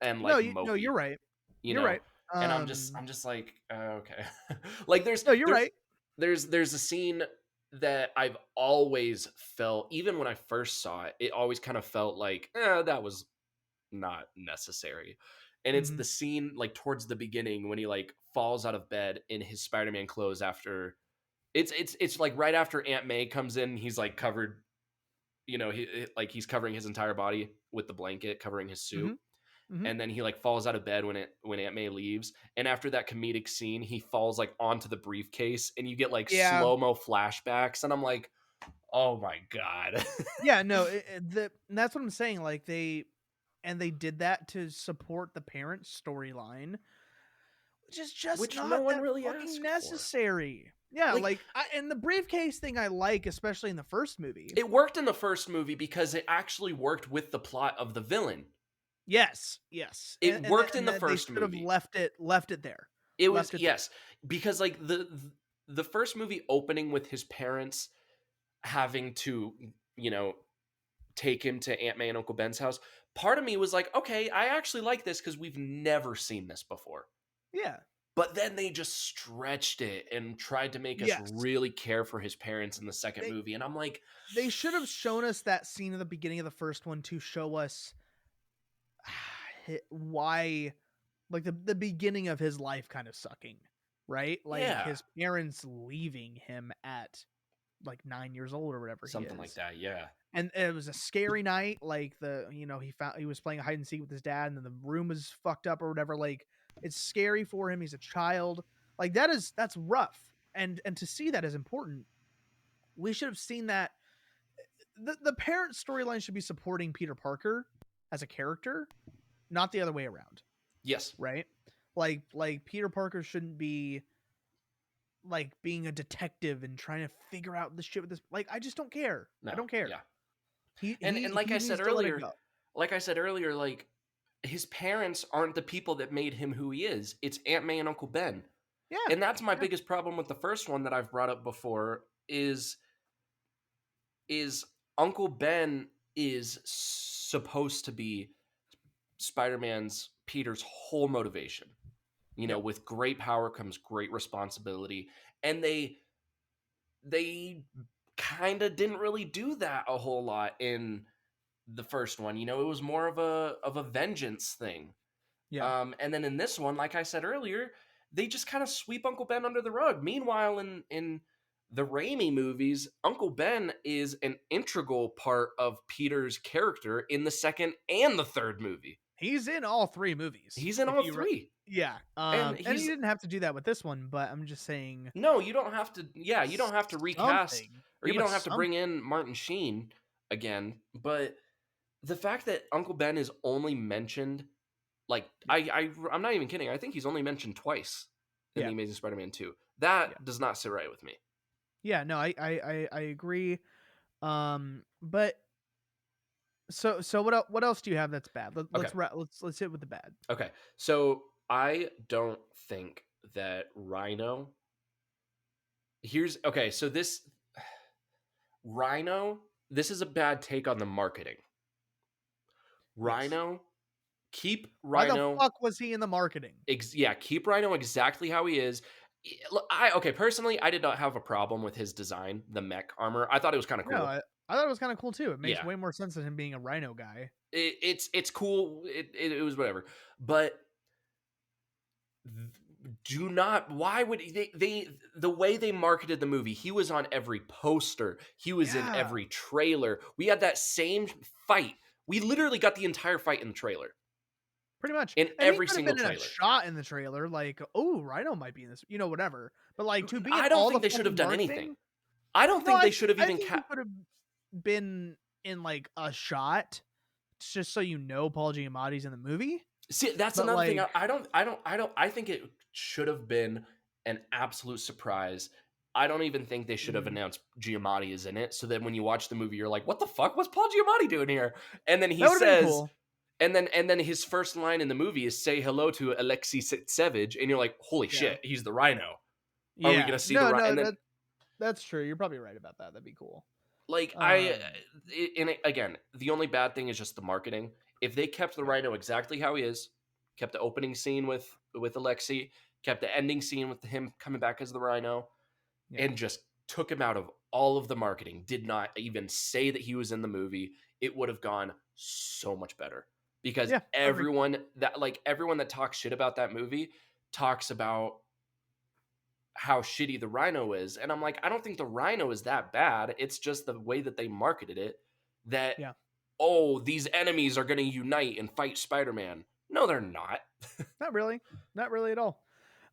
and No, like no, you're mopey, right. you You're know? right. And I'm just like, okay. Like No, you're right. there's a scene that I've always felt, even when I first saw it, it always kind of felt like, that was not necessary. And it's the Mhm. scene like towards the beginning when he like falls out of bed in his Spider-Man clothes after it's like right after Aunt May comes in, he's like covered, like he's covering his entire body with the blanket covering his suit. Mhm. Mhm. And then he like falls out of bed when Aunt May leaves. And after that comedic scene, he falls like onto the briefcase and you get like Yeah. slow-mo flashbacks. And I'm like, oh my God. Yeah, no, that's what I'm saying, like, they did that to support the parents' storyline, which is just Which no not one that really fucking asked for. necessary. Yeah, Like, like, and the briefcase thing I like, especially in the first movie. it worked in the first movie because it actually worked with the plot of the villain. Yes, yes, It worked in and the that they first should have movie. left it there. It was, Left it there. yes, because like the first movie opening with his parents having to, you know, take him to Aunt May and Uncle Ben's house. Part of me was like, okay, I actually like this because we've never seen this before. Yeah. But then they just stretched it and tried to make us Yes. really care for his parents in the second They movie. And I'm like, they should have shown us that scene at the beginning of the first one to show us why, like, the beginning of his life kind of sucking, right? Like, yeah, his parents leaving him at, like, 9 years old or whatever he something like is. that. Yeah. And it was a scary night, like, he was playing hide and seek with his dad, and then the room was fucked up or whatever, like, it's scary for him, he's a child. Like, that's rough, and to see that is important. We should have seen that. The parent storyline should be supporting Peter Parker as a character, not the other way around, Yes. right? Like Peter Parker shouldn't be like being a detective and trying to figure out the shit with this. Like, I just don't care. I No. don't care. Yeah. He And he like he I said needs to let it earlier, go. like his parents aren't the people that made him who he is. It's Aunt May and Uncle Ben. Yeah. And that's my Yeah. biggest problem with the first one that I've brought up before is Uncle Ben is supposed to be Spider-Man's Peter's whole motivation. You know, Yep. with great power comes great responsibility. And they kind of didn't really do that a whole lot in the first one. You know, it was more of a vengeance thing. Yeah. And then in this one, like I said earlier, they just kind of sweep Uncle Ben under the rug. Meanwhile, in the Raimi movies, Uncle Ben is an integral part of Peter's character in the second and the third movie. He's in all 3 movies. He's in If all you three. Yeah. And And he he's didn't have to do that with this one, but I'm just saying no, you don't have to. Yeah, you don't have to recast something. or you Give us don't have to something. bring in Martin Sheen again. But the fact that Uncle Ben is only mentioned, like Yeah. I'm not even kidding. I think he's only mentioned twice in Yeah. the Amazing Spider-Man 2. That Yeah. does not sit right with me. Yeah, no, I agree. But so what else do you have that's bad? Okay. Let's hit with the bad. Okay. So I don't think that Rhino. Here's okay. So this Rhino. This is a bad take on the marketing. Yes. Rhino. Keep Why the Rhino. fuck was he in the marketing? Yeah, keep Rhino exactly how he is. Look, okay. Personally, I did not have a problem with his design, the mech armor. I thought it was kind of No, cool. I thought it was kind of cool too. It makes Yeah, way more sense than him being a rhino guy. it's cool. It was whatever. But do not. Why would they the way they marketed the movie? He was on every poster. He was in Yeah, every trailer. We had that same fight. We literally got the entire fight in the trailer. pretty much. In And he every could have single been in a trailer. shot in the trailer, like, oh, Rhino might be in this, whatever. But like to be in I don't all the think they should have fucking done anything. marketing. I don't No, think they should have I even think he could have been in like a shot, just so Paul Giamatti's in the movie. See, that's But another thing. like, I think it should have been an absolute surprise I don't even think they should have Mm. announced Giamatti is in it. So then when you watch the movie, you're like, what the fuck? What's Paul Giamatti doing here? And then he That would have been says, cool. and then his first line in the movie is say hello to Alexei Savage, and you're like, holy Yeah. shit, he's the Rhino. Are we Yeah. gonna see the No, Rhino? no, And then that's true. You're probably right about that. That'd be cool. like Um, again, the only bad thing is just the marketing. If they kept the yeah. Rhino exactly how he is, kept the opening scene with Alexei, kept the ending scene with him coming back as the Rhino, Yeah. and just took him out of all of the marketing, did not even say that he was in the movie, it would have gone so much better. Because Yeah. I agree. everyone that talks shit about that movie talks about how shitty the Rhino is. And I'm like, I don't think the Rhino is that bad. It's just the way that they marketed it that, Yeah. oh, these enemies are going to unite and fight Spider-Man. No, they're not. Not really. Not really at all.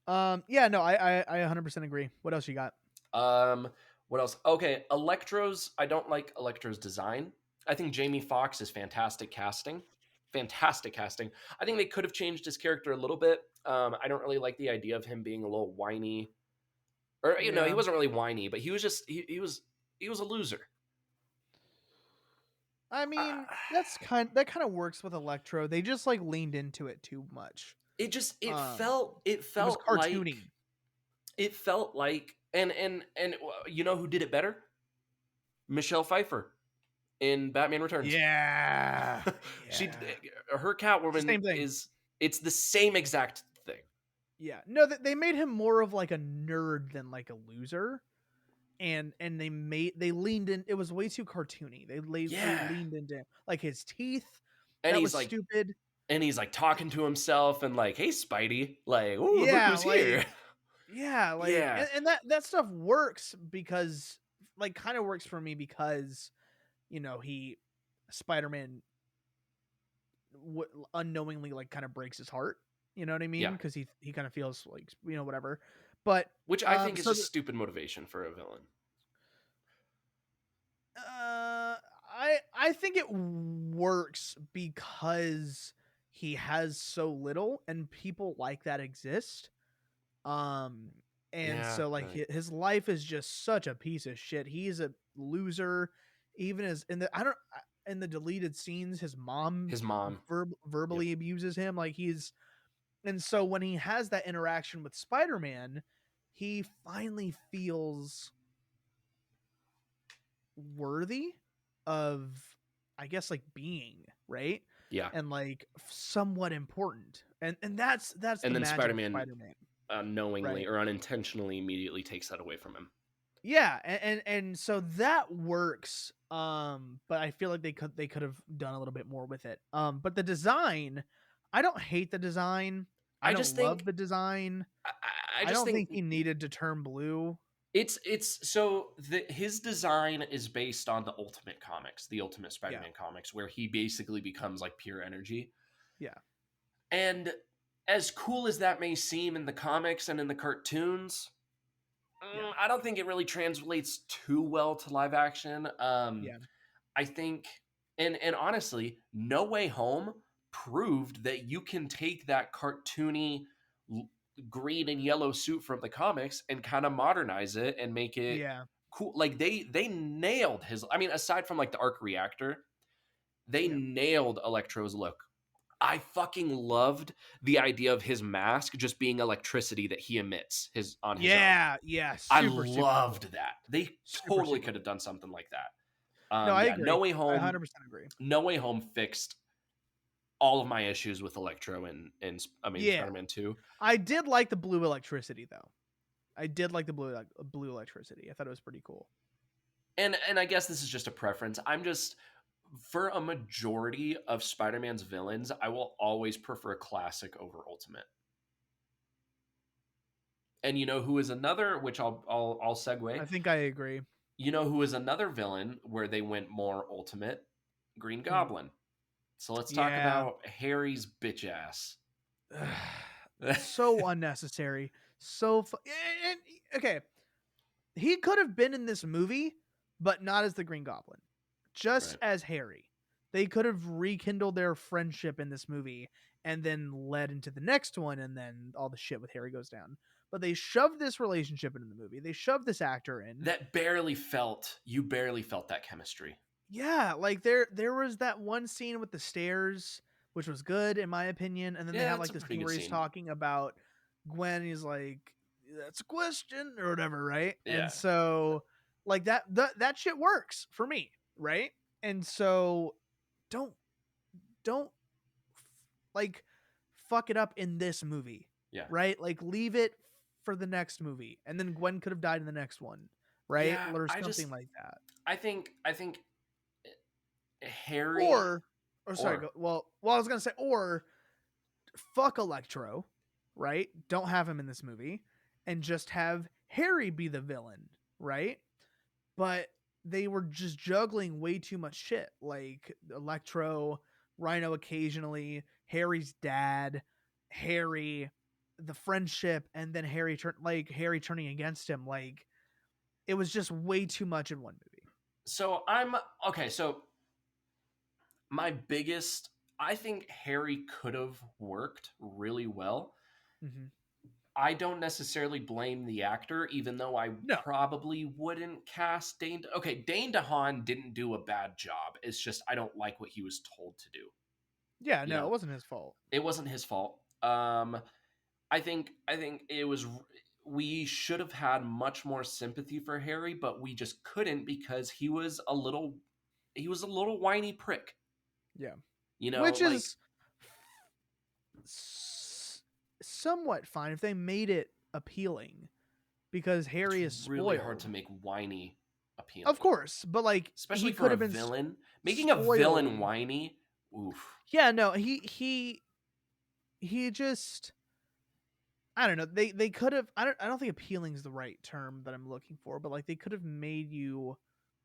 Yeah, no, I 100% agree. What else you got? Um, what else? Okay, Electro's. I don't like Electro's design. I think Jamie Foxx is fantastic casting. Fantastic casting. I think they could have changed his character a little bit. I don't really like the idea of him being a little whiny, or he Yeah. wasn't really whiny, but he was just he was a loser. I Uh, mean, that kind of works with Electro. They just like leaned into it too much. it Um, felt it it was felt like cartoony. it felt like and you know who did it better? Michelle Pfeiffer in Batman Returns. Yeah. She Yeah. her It's the Catwoman same thing. is it's the same exact thing. Yeah. No, they made him more of like a nerd than like a loser. And they leaned in. It was way too cartoony. They Yeah. leaned into like his teeth. And That he's was like stupid. talking to himself and like, "Hey Spidey." Like, "Ooh, look Yeah, who's here." Yeah. and that stuff works because like kind of works for me because he Spider-Man unknowingly like kind of breaks his heart. You know what I mean? Yeah. Because he kind of feels like whatever. But Which I think is so just stupid motivation for a villain. I think it works because he has so little and people like that exist. Um and Yeah, so like right. his life is just such a piece of shit. He's a loser. Even as in the deleted scenes, his mom His mom. Yep. verbally abuses him. Like and so when he has that interaction with Spider-Man, he finally feels worthy of, I guess, like being right Yeah. and like somewhat important. And that's And the then magic of Spider-Man Spider-Man, knowingly right? or unintentionally immediately takes that away from him. Yeah, and so that works. But I feel like they could have done a little bit more with it. But the design, I don't hate the design. I I don't just love think the design. I I just don't think think he needed to turn blue. it's so his design is based on the Ultimate comics, the Ultimate Yeah, Spider-Man comics, where he basically becomes like pure energy. yeah, And as cool as that may seem in the comics and in the cartoons, yeah, I don't think it really translates too well to live action. yeah, I think, and honestly, No Way Home proved that you can take that cartoony green and yellow suit from the comics and kind of modernize it and make it yeah, cool. Like they nailed his. I mean, aside from like the arc reactor, they yeah, nailed Electro's look. I fucking loved the idea of his mask just being electricity that he emits his on his own. yeah, yeah. I Super cool. loved that. They Super totally super could have cool. done something like that. No, I Yeah, agree. I 100% agree. No Way Home fixed all of my issues with Electro and I mean Yeah, Spider-Man 2. I did like the blue electricity though. I did like the blue electricity. I thought it was pretty cool. And I guess this is just a preference. I'm just for a majority of Spider-Man's villains, I will always prefer classic over ultimate. And you know who is another, which I'll segue. I think I agree. You know who is another villain where they went more ultimate? Green Hmm. Goblin. So let's talk Yeah. about Harry's bitch ass. So unnecessary. Okay, he could have been in this movie, but not as the Green Goblin, just Right. as Harry. They could have rekindled their friendship in this movie and then led into the next one, and then all the shit with Harry goes down. but they shoved this relationship into the movie. They shoved this actor in. That you barely felt that chemistry. Yeah, like there was that one scene with the stairs, which was good in my opinion, and then they Yeah, have it's like a this pretty scene good where he's scene. talking about Gwen. He's like, "That's a question" or whatever, right? And Yeah. so like that shit works for me, right? And so don't don't like fuck it up in this movie, Yeah. right? Like leave it for the next movie, and then Gwen could have died in the next one, right? Yeah, Or something like that. I think Harry Or sorry, or I was gonna say, or fuck Electro, right? Don't have him in this movie, and just have Harry be the villain, right? But they were just juggling way too much shit, like Electro, Rhino occasionally, Harry's dad, Harry, the friendship, and then Harry turning against him. Like it was just way too much in one movie. so okay, so my biggest I think Harry could have worked really well. Mm-hmm. I don't necessarily blame the actor, even though I No, probably wouldn't cast Dane. Okay, Dane DeHaan didn't do a bad job. It's just I don't like what he was told to do. yeah, You no, it know, wasn't his fault. it wasn't his fault. I think it was. We should have had much more sympathy for Harry, but we just couldn't because he was a little whiny prick. Yeah, You know, which like is somewhat fine if they made it appealing because it's Harry is really hard spoiled. to make whiny Of appealing. course, but like Especially he for could a have been villain. Making a spoiled. villain whiny, oof. Yeah, no, he just I don't know. They could have I don't think appealing is the right term that I'm looking for, but like they could have made you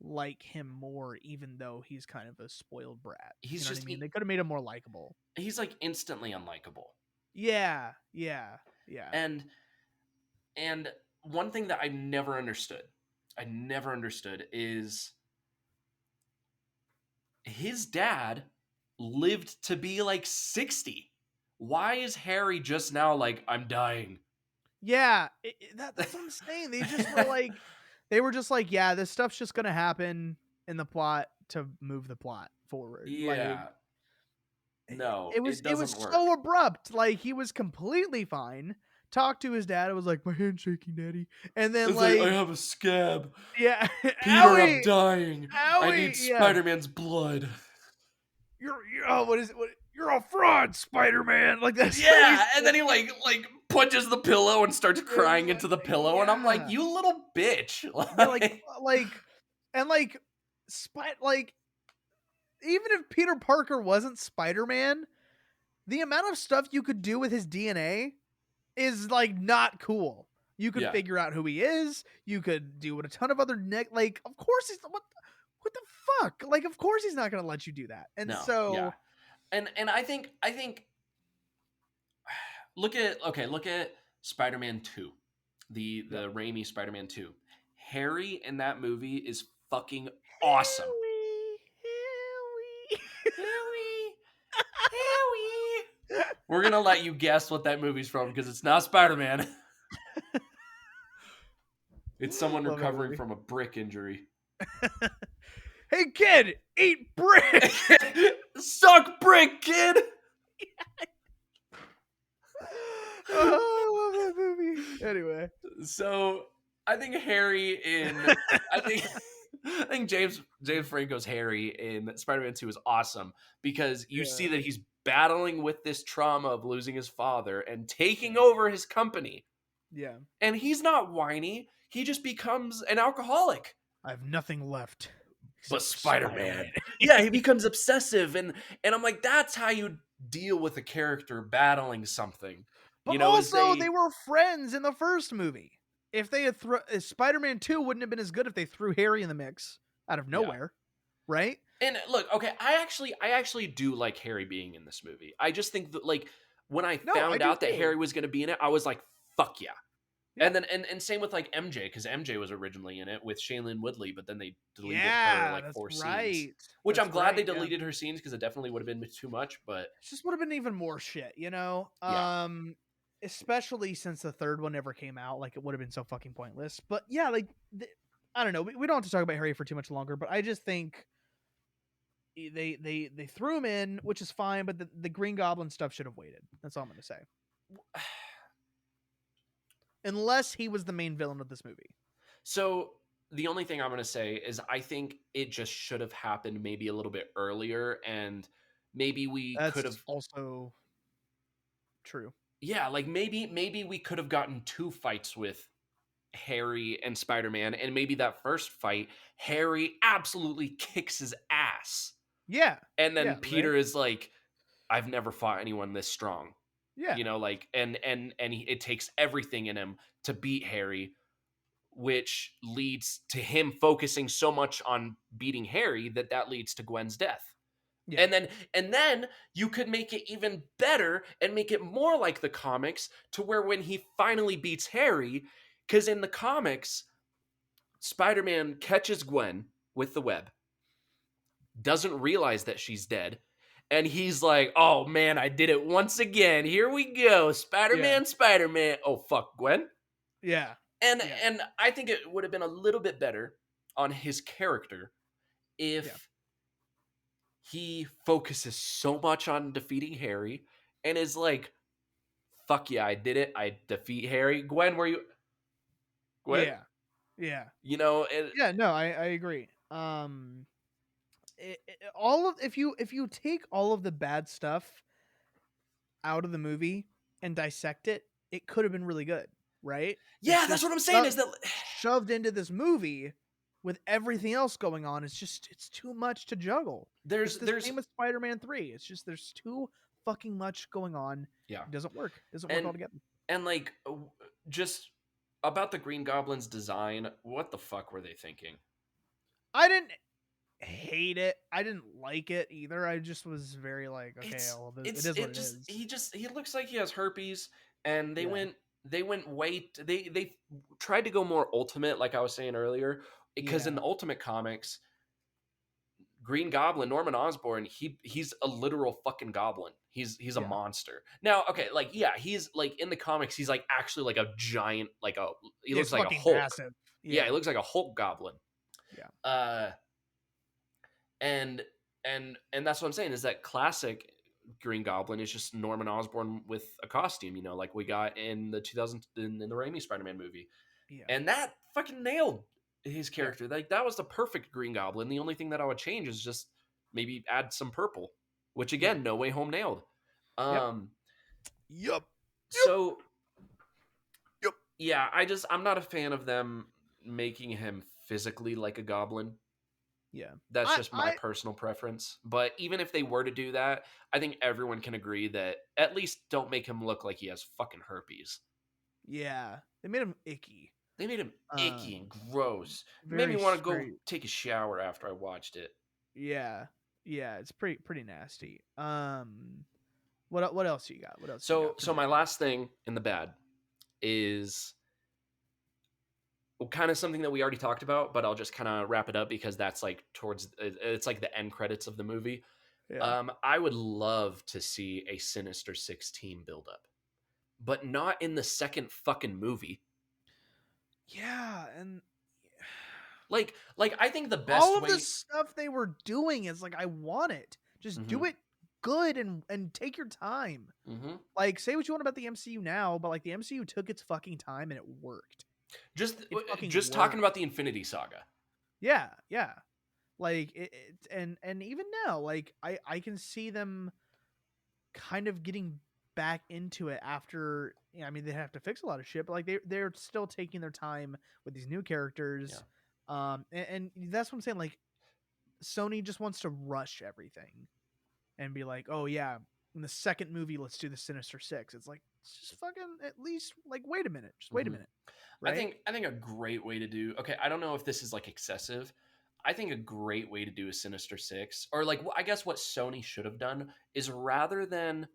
like him more even though he's kind of a spoiled brat. You He's know what I just mean? They could have made him more likable. he's like instantly unlikable. Yeah, yeah, yeah. And and one thing that I never understood is his dad lived to be like 60. Why is Harry just now like I'm dying? Yeah, that's what I'm saying. They were just like, yeah, this stuff's just gonna happen in the plot to move the plot forward. Like Yeah. No, it it was doesn't work. so abrupt. Like he was completely fine. Talked to his dad. It was like my hand's shaking, daddy. And then It's like I like have a scab. yeah, Peter, I'm owie, dying. I owie, need yeah. Spider-Man's blood. You're oh, what is it? What, you're a fraud, Spider Man. Like that's how he's. Yeah, and then he like punches the pillow and starts It was crying like, into the pillow, and I'm like, yeah, you little bitch. yeah, and like, like even if Peter Parker wasn't Spider Man, the amount of stuff you could do with his DNA is like not cool. You could Yeah, figure out who he is. You could do a ton of other like. Of course he's what the fuck? Like, of course he's not gonna let you do that. And no, yeah, so and I think look at Spider-Man 2, yeah. the Raimi Spider-Man 2. Harry in that movie is fucking awesome. Harry, Harry. We're gonna let you guess what that movie's from because it's not Spider-Man. It's someone Love that recovering movie. from a brick injury. Hey kid, eat brick. Suck brick, kid. Oh, I love that movie. Anyway, So I think Harry in I think I think James Franco's Harry in Spider-Man 2 is awesome because you yeah, see that he's battling with this trauma of losing his father and taking over his company. yeah. And he's not whiny. He just becomes an alcoholic. I have nothing left But except for Spider-Man. Yeah, he becomes obsessive and I'm like, that's how you deal with a character battling something. But Is also, they they were friends in the first movie. If they had Spider-Man 2 wouldn't have been as good if they threw Harry in the mix out of yeah. nowhere, right? And look, okay, I actually do like Harry being in this movie. I just think that like when I No, I found do out that too. Harry was going to be in it, I was like, fuck yeah. Yeah. And then and same with like MJ because MJ was originally in it with Shailene Woodley, but then they deleted her Yeah, like that's 4 scenes, right. which I'm That's glad they right. Yeah. deleted her scenes because it definitely would have been too much. But It just would have been even more shit, you know? yeah, especially since the third one never came out. Like, it would have been so fucking pointless. But yeah, like, I don't know. We don't have to talk about Harry for too much longer, but I just think they threw him in, which is fine, but the Green Goblin stuff should have waited. That's all I'm going to say. Unless he was the main villain of this movie. So the only thing I'm going to say is I think it just should have happened maybe a little bit earlier, and maybe we could That's have also true. yeah, like maybe we could have gotten 2 fights with Harry and Spider-Man, and maybe that first fight Harry absolutely kicks his ass. Yeah. And then Yeah, Peter right? is like, I've never fought anyone this strong. Yeah. You know, like it takes everything in him to beat Harry, which leads to him focusing so much on beating Harry that leads to Gwen's death. Yeah. And then you could make it even better and make it more like the comics, to where when he finally beats Harry, because in the comics, Spider-Man catches Gwen with the web, doesn't realize that she's dead, and he's like, oh man, I did it once again. Here we go. Yeah. Spider-Man. Oh fuck, Gwen. Yeah. And Yeah. and I think it would have been a little bit better on his character if he focuses so much on defeating Harry and is like, fuck yeah, I did it. I defeat Harry. Gwen, were you Gwen? Yeah. Yeah. You know, Yeah, no, I agree. All of if you take all of the bad stuff out of the movie and dissect it, it could have been really good, right? It's yeah, that's just what I'm saying is that shoved into this movie with everything else going on. It's too much to juggle. It's the there's same with Spider-Man 3. It's just there's too fucking much going on. yeah. It doesn't work. It doesn't work And altogether. and like just about the Green Goblin's design, what the fuck were they thinking? I didn't hate it. I didn't like it either. I just was very like, okay, well, it is what it is. He looks like he has herpes, and Yeah. they went way they tried to go more ultimate, like I was saying earlier, because in Yeah. the Ultimate Comics, Green Goblin, Norman Osborn, he's a literal fucking goblin. He's a Yeah. monster. Now, okay, like yeah, he's like in the comics, he's like actually like a giant, like he looks It's like a fucking Hulk. massive. Yeah, Yeah. he looks like a Hulk goblin. Yeah. And and that's what I'm saying is that classic Green Goblin is just Norman Osborn with a costume, you know, like we got in the 2000 in the Raimi Spider-Man movie. Yeah. And that fucking nailed his Yeah. character. Like that was the perfect Green Goblin. The only thing that I would change is just maybe add some purple, which again, No Way Home nailed. Yep. Yep. So Yep. yeah, I'm not a fan of them making him physically like a goblin. Yeah. That's just my personal preference. But even if they were to do that, I think everyone can agree that at least don't make him look like he has fucking herpes. Yeah. They made him icky. They made him icky and gross. Made Very me want to go very take a shower after I watched it. Yeah. Yeah, it's pretty nasty. What else you got? What else you So got? so my last thing in the bad is kind of something that we already talked about, but I'll just kind of wrap it up because that's like towards it's like the end credits of the movie. Yeah. I would love to see a Sinister Six team build up, but not in the second fucking movie. Yeah, and like I think the best all of way the stuff they were doing is like, I want it. Just do it good and take your time. Like, say what you want about the MCU now, but like the MCU took its fucking time and it worked. Just worked. talking about the Infinity Saga. Yeah, yeah. Like and even now, like I can see them kind of getting back into it after. I mean, they have to fix a lot of shit, but like they're still taking their time with these new characters. Yeah. And that's what I'm saying. Like, Sony just wants to rush everything and be like, oh yeah, in the second movie, let's do the Sinister Six. It's like, just fucking at least like wait a minute, just wait a minute. Right? I think a great way to do. Okay, I don't know if this is like excessive. I think a great way to do a Sinister Six, or like I guess what Sony should have done is rather than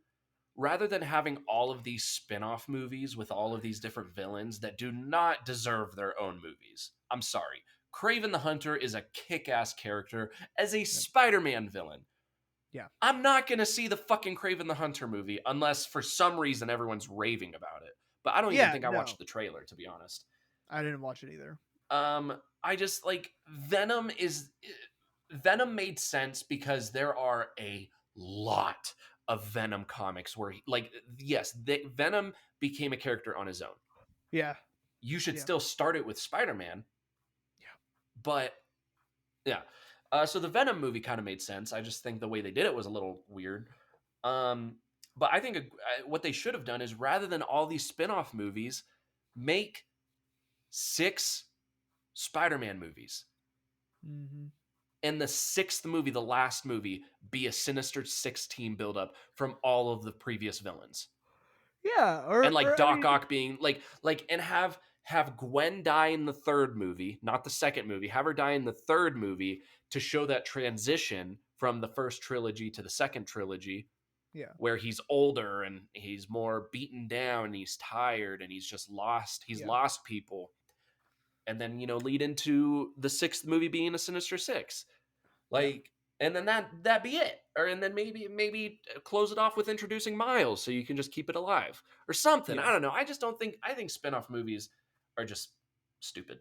having all of these spin-off movies with all of these different villains that do not deserve their own movies. I'm sorry. Kraven the Hunter is a kick-ass character as a Spider-Man villain. Yeah. I'm not gonna see the fucking Kraven the Hunter movie unless for some reason everyone's raving about it. But I don't even Yeah, think I no. watched the trailer, to be honest. I didn't watch it either. I just like Venom made sense because there are a lot of Venom comics where yes, Venom became a character on his own. Yeah. You should Yeah. still start it with Spider-Man, Yeah. but yeah. So the Venom movie kind of made sense. I just think the way they did it was a little weird. But I think what they should have done is rather than all these spin-off movies, make 6 Spider-Man movies. Mm-hmm. And the 6th movie, the last movie, be a Sinister Six team buildup from all of the previous villains. Yeah, And like I Doc mean, Ock being and have Gwen die in the 3rd movie, not the 2nd movie. Have her die in the 3rd movie to show that transition from the first trilogy to the 2nd trilogy, yeah, where he's older and he's more beaten down and he's tired and he's just lost. He's yeah, lost people. And then, lead into the 6th movie being a Sinister Six. yeah, And then that be it. And then maybe close it off with introducing Miles so you can just keep it alive or something. yeah. I don't know. I think spin-off movies are just stupid.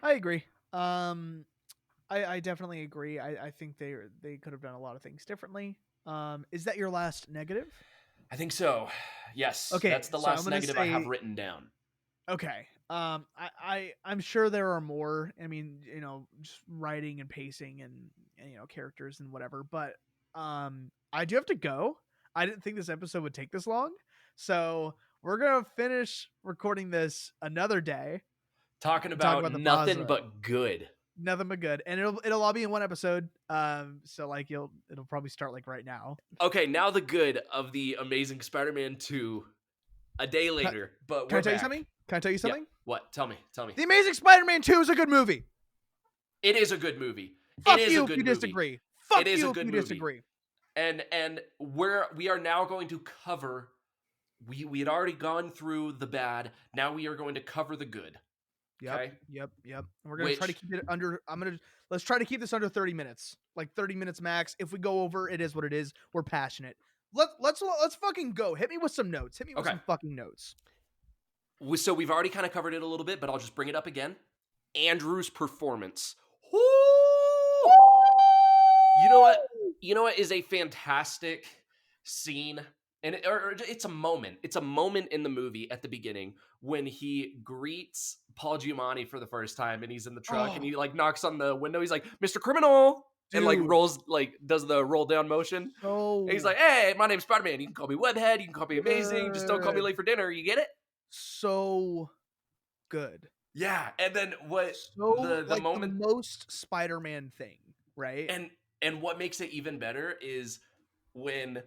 I agree. I definitely agree. I think they could have done a lot of things differently. Is that your last negative? I think so. Yes, Okay, that's the so I'm last gonna negative I have say written down. okay. I'm sure there are more. I mean, just writing and pacing and characters and whatever. But I do have to go. I didn't think this episode would take this long, so we're gonna finish recording this another day. Talking Talk about about the nothing Basra. but good. Nothing but good, and it'll all be in one episode. So like it'll probably start like right now. Okay, now the good of the Amazing Spider-Man 2 a day later, but Can we're I tell you back. something? Can I tell you Yeah. something? What? Tell me. The Amazing Spider-Man 2 is a good movie. It is a good movie. Fuck It is you a if good you movie. disagree. Fuck It is you a if good you movie. disagree. And we are now going to cover. We had already gone through the bad. Now we are going to cover the good. Yep. Okay? Yep. We're gonna try to keep it under. Let's try to keep this under 30 minutes, like 30 minutes max. If we go over, it is what it is. We're passionate. Let's fucking go. Hit me with some notes. Hit me with some fucking notes. So we've already kind of covered it a little bit, but I'll just bring it up again. Andrew's performance. Woo! You know what? You know what is a fantastic scene, and it's a moment. It's a moment in the movie at the beginning when he greets Paul Giamatti for the first time, and he's in the truck, and he like knocks on the window. He's like, "Mr. Criminal," and like does the roll down motion. And he's like, "Hey, my name's Spider-Man. You can call me Webhead. You can call me Amazing. Just don't call me late for dinner. You get it?" So good. Yeah, and then what? The moment, the most Spider-Man thing, right? And what makes it even better is when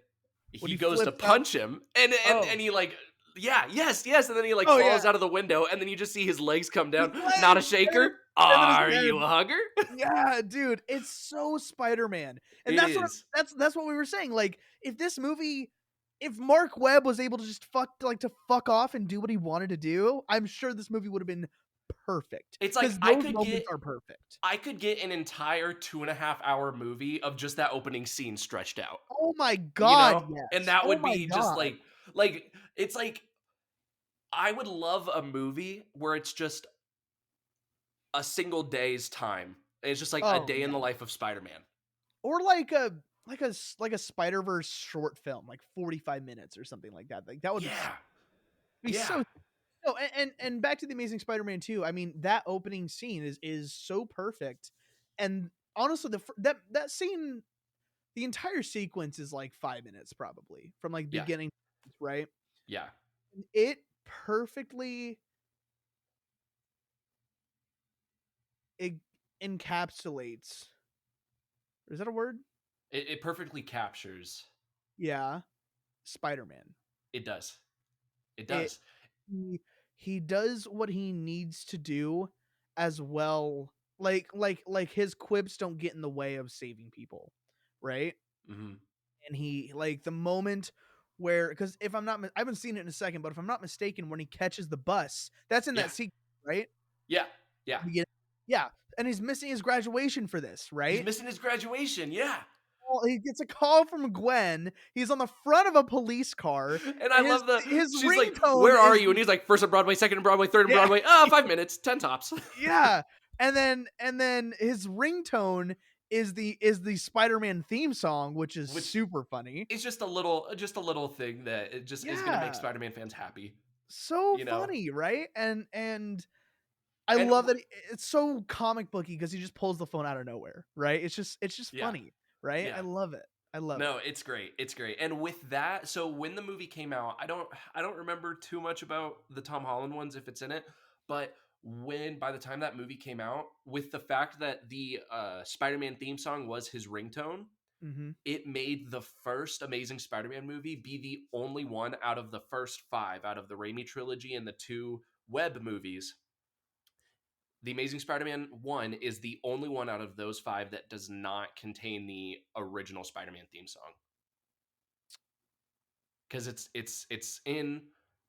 he he goes to punch him, and he like, yes, and then he like falls out of the window, and then you just see his legs come down. Not a shaker. Are you a hugger? Yeah, dude, it's so Spider-Man, and that's what we were saying. Like, if Mark Webb was able to just fuck off and do what he wanted to do, I'm sure this movie would have been perfect. It's like those moments are perfect. I could get an entire 2.5-hour movie of just that opening scene stretched out. Oh my god, yes. And that would be just like it's like I would love a movie where it's just a single day's time. It's just like a day in the life of Spider-Man, or like a Spider-Verse short film, like 45 minutes or something like that. Like that would be so. No, and back to the Amazing Spider-Man 2. I mean, that opening scene is so perfect, and honestly, that scene, the entire sequence is like 5 minutes probably from like beginning, right? Yeah, it perfectly encapsulates. Is that a word? It perfectly captures. Yeah, Spider-Man. It does. It does. He does what he needs to do as well. Like his quips don't get in the way of saving people, right? Mm-hmm. And he like the moment where, because if I'm not, I haven't seen it in a second, but if I'm not mistaken, when he catches the bus, that's in that sequence, right? Yeah. Yeah, and he's missing his graduation for this, right? He's missing his graduation. Yeah. He gets a call from Gwen. He's on the front of a police car. And I love His she's like, ringtone "Where are is you?" And he's like, "First on Broadway, second on Broadway, third on yeah, Broadway. 5 minutes, 10 tops." yeah. And then his ringtone is the Spider-Man theme song, which is Which super funny. is just a little thing that it just is gonna make Yeah. Spider-Man fans happy, So you know? funny, right? And I And love that it's so comic booky because he just pulls the phone out of nowhere, right? It's just yeah, funny, right? I yeah. love it. I love it. No, it's great. It's great. And with that, so when the movie came out, I don't remember too much about the Tom Holland ones if it's in it, but when by the time that movie came out, with the fact that the Spider-Man theme song was his ringtone, Mhm. it made the first Amazing Spider-Man movie be the only one out of the first 5 out of the Raimi trilogy and the 2 web movies. The Amazing Spider-Man 1 is the only one out of those 5 that does not contain the original Spider-Man theme song. Because it's in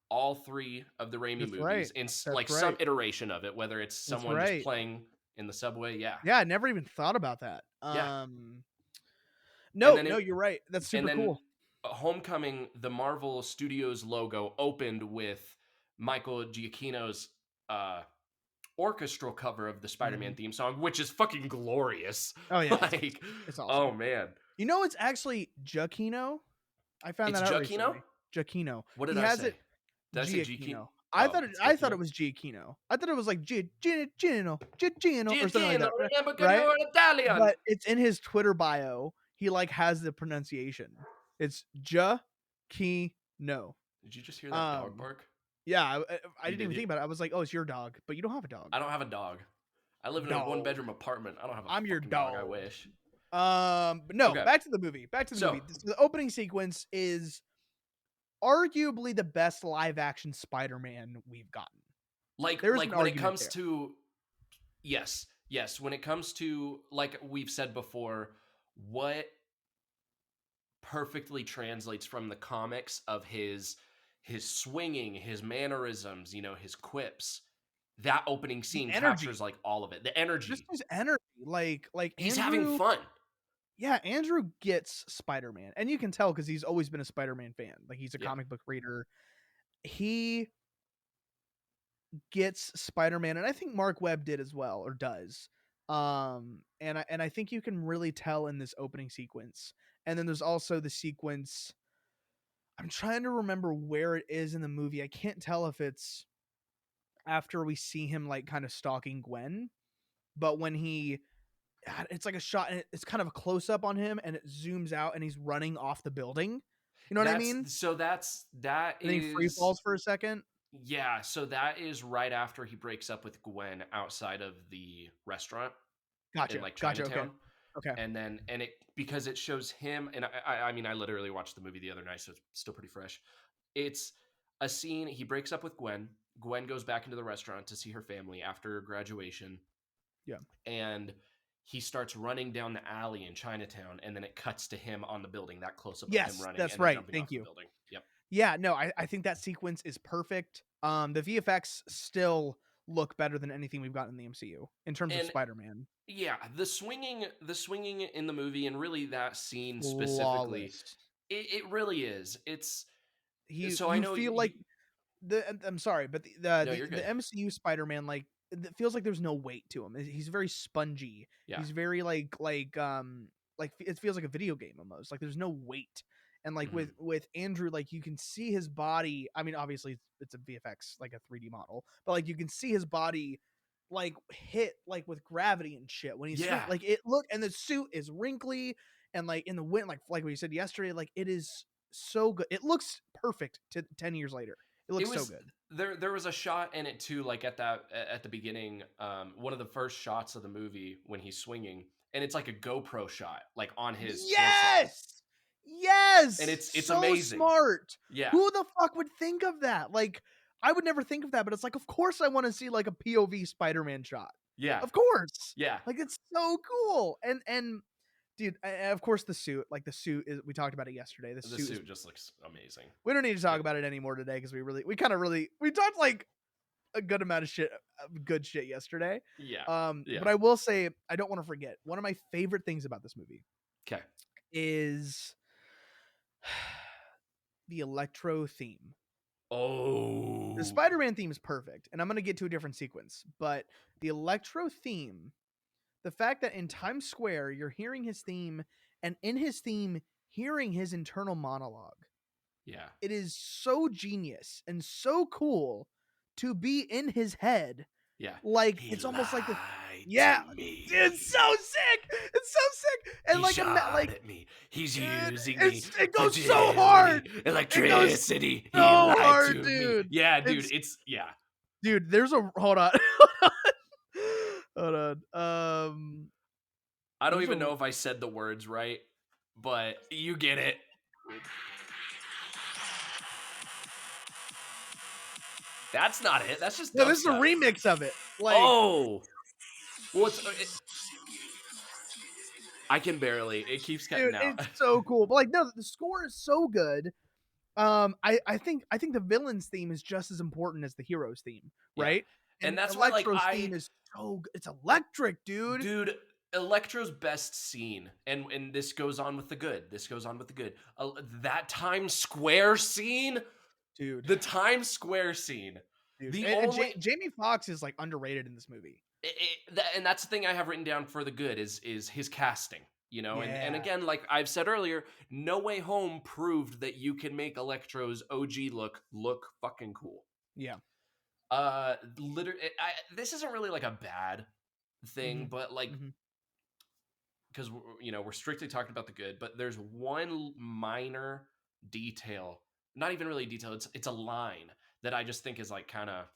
all 3 of the Raimi That's right. movies in That's like some right. iteration of it, whether it's That's someone just right. playing in the subway. Yeah, Yeah, I never even thought about that. yeah. And No, then no, you're right. That's and super then cool. Homecoming, the Marvel Studios logo opened with Michael Giacchino's uh, orchestral cover of the Spider-Man Mhm. theme song, which is fucking glorious. Oh yeah, it's awesome. Like, It's awesome. oh man, You know, it's actually Giacchino. I found it's that out Giacchino. recently. Giacchino. What did He I has say? it Did I say Giacchino? Giacchino. Oh, it's I thought Giacchino. it was Giacchino. I thought it was like Giacchino or something like Giacchino, that, right? remember che Right? you're Italian. But it's in his Twitter bio. He like has the pronunciation. It's Giacchino. Did you just hear that dog Um, bark? yeah, I You didn't even did. think about it. I was like, oh, it's your dog, but you don't have a dog. I don't have a dog. I live in a one Dog. bedroom apartment. I don't have a I'm your fucking dog. I dog. wish. But no, Okay, back to the movie. Back to the so movie. The opening sequence is arguably the best live action Spider-Man we've gotten. There's an like when it argument comes there. to yes, when it comes to like we've said before, what perfectly translates from the comics of his swinging, his mannerisms, his quips. That opening The scene captures energy. like all of it. The Just energy. his energy. Like He's having Andrew, fun. yeah, Andrew gets Spider-Man. And you can tell because he's always been a Spider-Man fan. Like he's a Yeah. comic book reader. He gets Spider-Man, and I think Mark Webb did as well, or does. And I think you can really tell in this opening sequence. And then there's also the sequence. I'm trying to remember where it is in the movie. I can't tell if it's after we see him like kind of stalking Gwen, but when it's like a shot and it's kind of a close up on him and it zooms out and he's running off the building. You know what I mean? That And then he free is falls for a second. yeah, so that is right after he breaks up with Gwen outside of the restaurant in Gotcha. like Gotcha. Okay. Chinatown. Okay. And then and it because it shows him and I mean I literally watched the movie the other night, so it's still pretty fresh. It's a scene, he breaks up with Gwen. Gwen goes back into the restaurant to see her family after graduation, Yeah. and he starts running down the alley in Chinatown, and then it cuts to him on the building, that close up of him Yes, running that's and then right. jumping Thank off the you. building. Yep. Yeah, no, I think that sequence is perfect. The VFX still look better than anything we've gotten in the MCU in terms of And Spider-Man. yeah, the swinging in the movie and really that scene specifically, Flawless. it really is. It's so I You know feel like I'm sorry, but no, you're the good. MCU Spider-Man like it feels like there's no weight to him. He's very spongy. Yeah. He's very like it feels like a video game almost. Like there's no weight. And like Mhm. with Andrew, like you can see his body. I mean, obviously it's a VFX, like a 3D model, but like you can see his body like hit like with gravity and shit when he's swing. Yeah. Like and the suit is wrinkly and like in the wind, like what you said yesterday, like it is so good. It looks perfect to 10 years later. It It looks so was good. there was a shot in it too, like at the beginning, one of the first shots of the movie when he's swinging, and it's like a GoPro shot, like on his torso, Yes! and Yes! it's So amazing. smart. Yeah, Who the fuck would think of that? Like, I would never think of that, but it's like, of course I want to see like a POV Spider-Man shot. yeah, Of course. yeah. Like it's so cool. And dude, of course the suit, like the suit is we talked about it yesterday. The The suit is suit just looks amazing. we don't need to talk Yep. about it anymore today because we talked like a good amount of good shit yesterday. Yeah, But yeah. I will say I don't want to forget one of my favorite things about this movie Okay. is the Electro theme. The Oh. Spider-Man theme is perfect, and I'm gonna get to a different sequence, but the Electro theme, the fact that in Times Square you're hearing his theme, and in his theme hearing his internal monologue. Yeah. It is so genius and so cool to be in his head. Yeah. Like He it's almost like the lied to yeah, me. dude, it's so sick. It's so sick. And He like shot like at me. He's dude, using me it to goes so deal me hard. It goes electricity. He so lied hard, to me. dude. Yeah, dude. It's It's yeah. dude, there's a hold on. Hold on. I don't There's even a know if I said the words right, but you get it. That's not it. That's just no, this is a dubstep. remix of it. Like, Oh. Well, I can barely. It keeps cutting dude, out. it's so cool. But like, no, the score is so good. I think the villain's theme is just as important as the hero's theme, Yeah. right? And And that's why like Electro's theme is it's electric, dude. dude, Electro's best scene, and this goes on with the good. This goes on with the good. That Times Square scene, Dude, the Times Square scene. dude. The And only Jamie Foxx is like underrated in this movie. and that's the thing I have written down for the good is his casting. You know, and Yeah. again, like I've said earlier, No Way Home proved that you can make Electro's OG look fucking cool. Yeah. Literally, this isn't really like a bad thing, Mhm. but like Mhm. because we're strictly talking about the good, but there's one minor detail, not even really a detail. It's a line that I just think is like kind of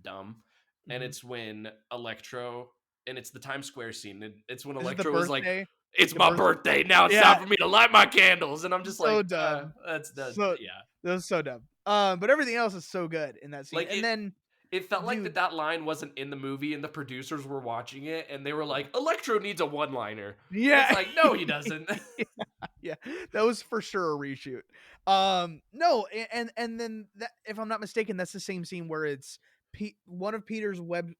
dumb, and Mhm. it's when Electro, and it's the Times Square scene. It's when Is it the Electro was like, birthday? "It's The my birth birthday now. It's Yeah, time for me to light my candles," and I'm just so like, dumb. "That's So yeah." that was so dumb. But everything else is so good in that scene. Like And then it felt like dude, that line wasn't in the movie, and the producers were watching it, and they were like, "Electro needs a one-liner." It's yeah. like, no, he doesn't. Yeah, that was for sure a reshoot. No, and then that, if I'm not mistaken, that's the same scene where it's one of Peter's web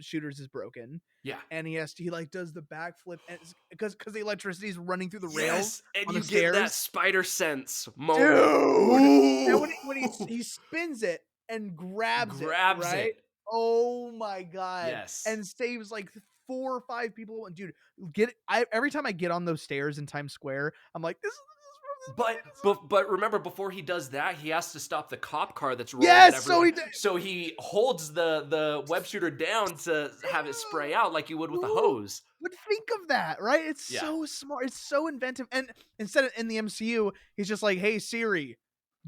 shooters is broken, Yeah. and he like does the backflip, and because the electricity is running through the rails Yes, and on the you get that stairs, spider sense moment. dude. And Ooh, when he spins it and grabs it, grabs right? it. Oh my god! Yes, And saves like 4 or 5 people. And dude, every time I get on those stairs in Times Square, I'm like, this but movie. but remember, before he does that, he has to stop the cop car that's rolling at Yes, so everyone. he did. So he holds the web shooter down to have it spray out like you would with a Who hose. would think of that, right? It's Yeah. so smart. It's so inventive. And instead of in the MCU, he's just like, "Hey Siri,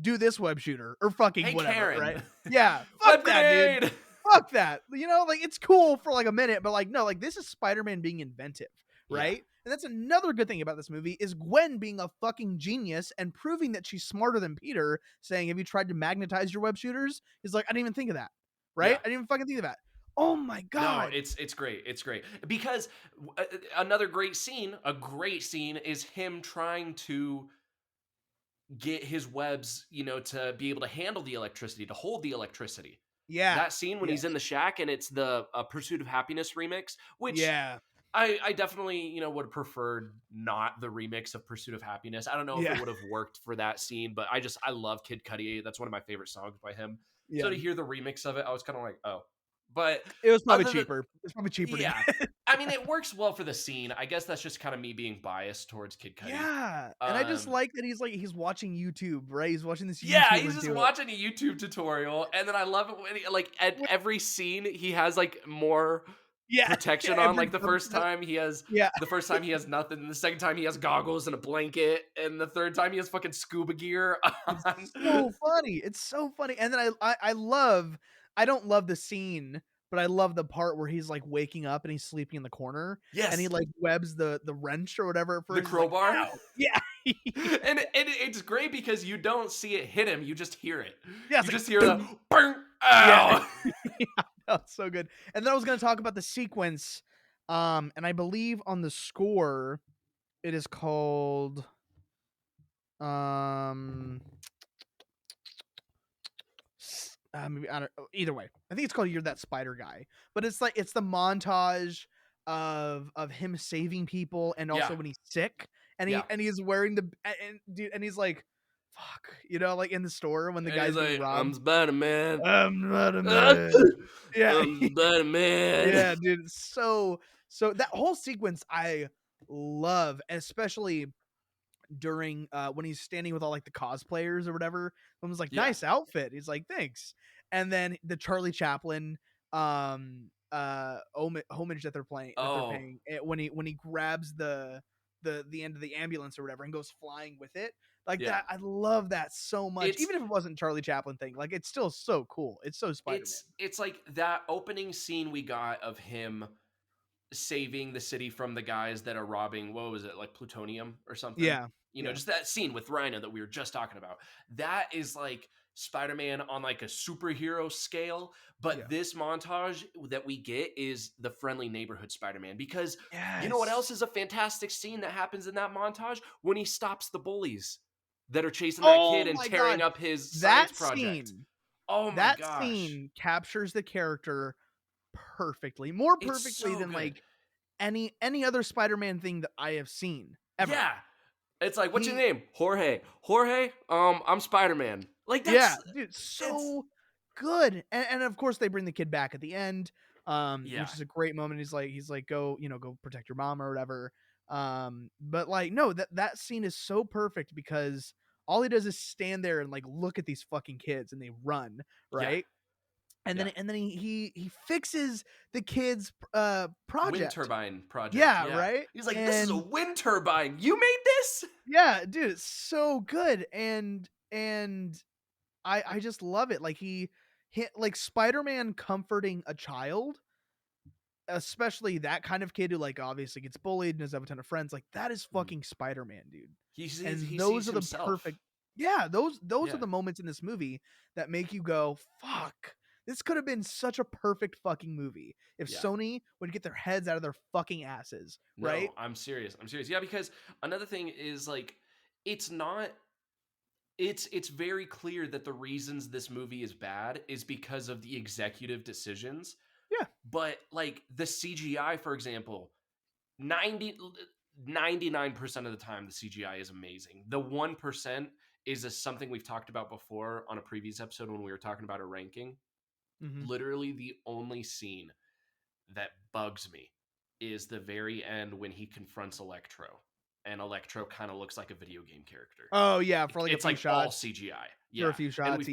do this web shooter or fucking Hey whatever," right? Karen, Yeah, web fuck that, dude. grenade. Fuck that. Like it's cool for like a minute, but like no, like this is Spider-Man being inventive, Yeah, right? And that's another good thing about this movie is Gwen being a fucking genius and proving that she's smarter than Peter, saying, "Have you tried to magnetize your web shooters?" He's like, "I didn't even think of that." Right? yeah. I didn't even fucking think of that. Oh my No, god. it's great. It's great because another great scene, a great scene, is him trying to get his webs, to be able to handle the electricity, to hold the electricity. Yeah. That scene when he's in Yes. the shack and it's the Pursuit of Happiness remix, which Yeah. I definitely, would have preferred not the remix of Pursuit of Happiness. I don't know if it Yeah. would have worked for that scene, but I love Kid Cudi. That's one of my favorite songs by him. So Yeah. to hear the remix of it, I was kind of like, oh. But It was probably other than cheaper. It's probably cheaper to yeah. get. I mean, it works well for the scene. I guess that's just kind of me being biased towards Kid Cudi. Yeah. And I just like that he's watching YouTube, right? He's watching this Yeah, he's YouTuber just do it. watching a YouTube tutorial, and then I love it when like at every scene he has like more Yeah. protection on. Every Like the jump first cut. time he has Yeah. nothing, and the second time he has goggles and a blanket, and the third time he has fucking scuba gear It's on. so funny. It's so funny. And then I don't love the scene, but I love the part where he's like waking up and he's sleeping in the corner and he Yes, like webs the wrench or whatever at the first. He's like, crowbar. ow. Yeah. And it's great because you don't see it hit him, you just hear it. Yeah, You it's like just hear the boom. burn. Yeah. Ow. Yeah, no, it's so good. And then I was gonna talk about the sequence. And I believe on the score it is called um maybe I don't either way. I think it's called You're That Spider Guy. But it's like it's the montage of him saving people and Yeah, also when he's sick Yeah. and he's wearing and dude, and he's like, fuck, like in the store when the And he's guy's getting like, "I'm robbed. Spider-Man. I'm not a I'm man. Yeah, Spider-Man." yeah, dude. So that whole sequence I love, especially during when he's standing with all like the cosplayers or whatever. Someone's like, Yeah. nice outfit. He's like, thanks. And then the Charlie Chaplin homage that they're Oh, paying when he grabs the end of the ambulance or whatever and goes flying with it. Like yeah. that, I love that so much. It's Even if it wasn't Charlie Chaplin thing, like it's still so cool. It's so Spider-Man. it's like that opening scene we got of him saving the city from the guys that are robbing, what was it, like plutonium or something? Yeah. Yeah. Just that scene with Rhino that we were just talking about. That is like Spider-Man on like a superhero scale, but Yeah. this montage that we get is the friendly neighborhood Spider-Man, because you know what else Yes. is a fantastic scene that happens in that montage? When he stops the bullies that are chasing that kid Oh and my tearing god. up his science That project. scene Oh my that gosh. scene captures the character perfectly. More It's perfectly so than good. like any other Spider-Man thing that I have seen ever. Yeah. It's like, "What's your He name?" "Jorge." "Jorge, I'm Spider-Man." Like, Yeah, that's dude, it's so good. And of course they bring the kid back at the end, yeah, which is a great moment. He's like, go, go protect your mom or whatever. But like, no, that scene is so perfect because all he does is stand there and like look at these fucking kids and they run, yeah, right? And yeah. then he fixes the kids Wind project. turbine project, Yeah, yeah. right? He's like, "This is a And wind turbine. You made this?" yeah, dude, it's so good. And I just love it. Like he hit like Spider-Man comforting a child, especially that kind of kid who like obviously gets bullied and doesn't have a ton of friends. Like that is Mhm. fucking Spider-Man, dude. And He those sees are the perfect himself. yeah, those are Yeah, the moments in this movie that make you go, fuck. This could have been such a perfect fucking movie if yeah. Sony would get their heads out of their fucking asses, right? No, I'm serious. I'm serious. Yeah, because another thing is like, it's not it's very clear that the reasons this movie is bad is because of the executive decisions. Yeah. But like the CGI, for example, 99% of the time the CGI is amazing. The 1% is something we've talked about before on a previous episode when we were talking about a ranking. Hmm. Literally the only scene that bugs me is the very end when he confronts Electro, and Electro kind of looks like a video game character. Oh yeah, for like a It's few like all shots. CGI. For a Yeah. few And shots,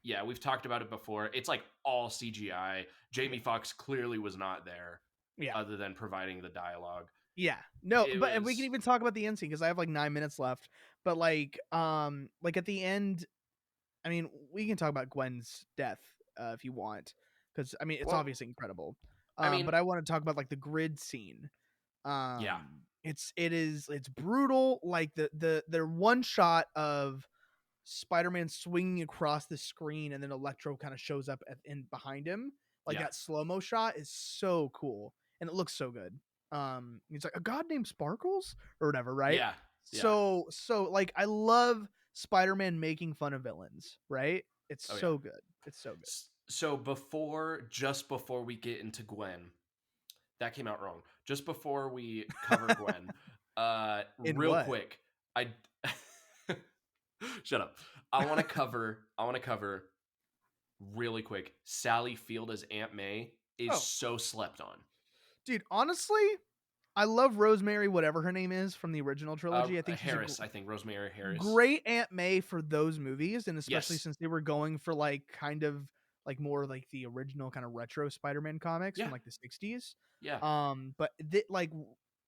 yeah. we've talked about it before. It's like all CGI. Yeah. Jamie Foxx clearly was not there Yeah. other than providing the dialogue. Yeah. No, It but and we can was even talk about the end scene because I have like 9 minutes left. But like at the end, I mean, we can talk about Gwen's death if you want, because I mean it's well, obviously incredible. I mean, But I want to talk about like the grid scene. yeah. It's brutal. Like the one shot of Spider-Man swinging across the screen and then Electro kind of shows up in behind him. Like Yeah. that slow-mo shot is so cool and it looks so good. It's like a god named Sparkles or whatever, right? Yeah. Yeah. So like I love Spider-Man making fun of villains, right? It's Oh yeah. so good. It's so good. So just before we get into Gwen, that came out wrong. Just before we cover Gwen, In real what? quick, I shut up. I want to cover really quick. Sally Field as Aunt May is Oh, so slept on. dude, honestly, I love Rosemary, whatever her name is from the original trilogy. I think she's a Harris, I think Rosemary Harris. great Aunt May for those movies, and especially Yes. since they were going for like kind of like more like the original kind of retro Spider-Man comics from Yeah. like the 60s. Yeah. But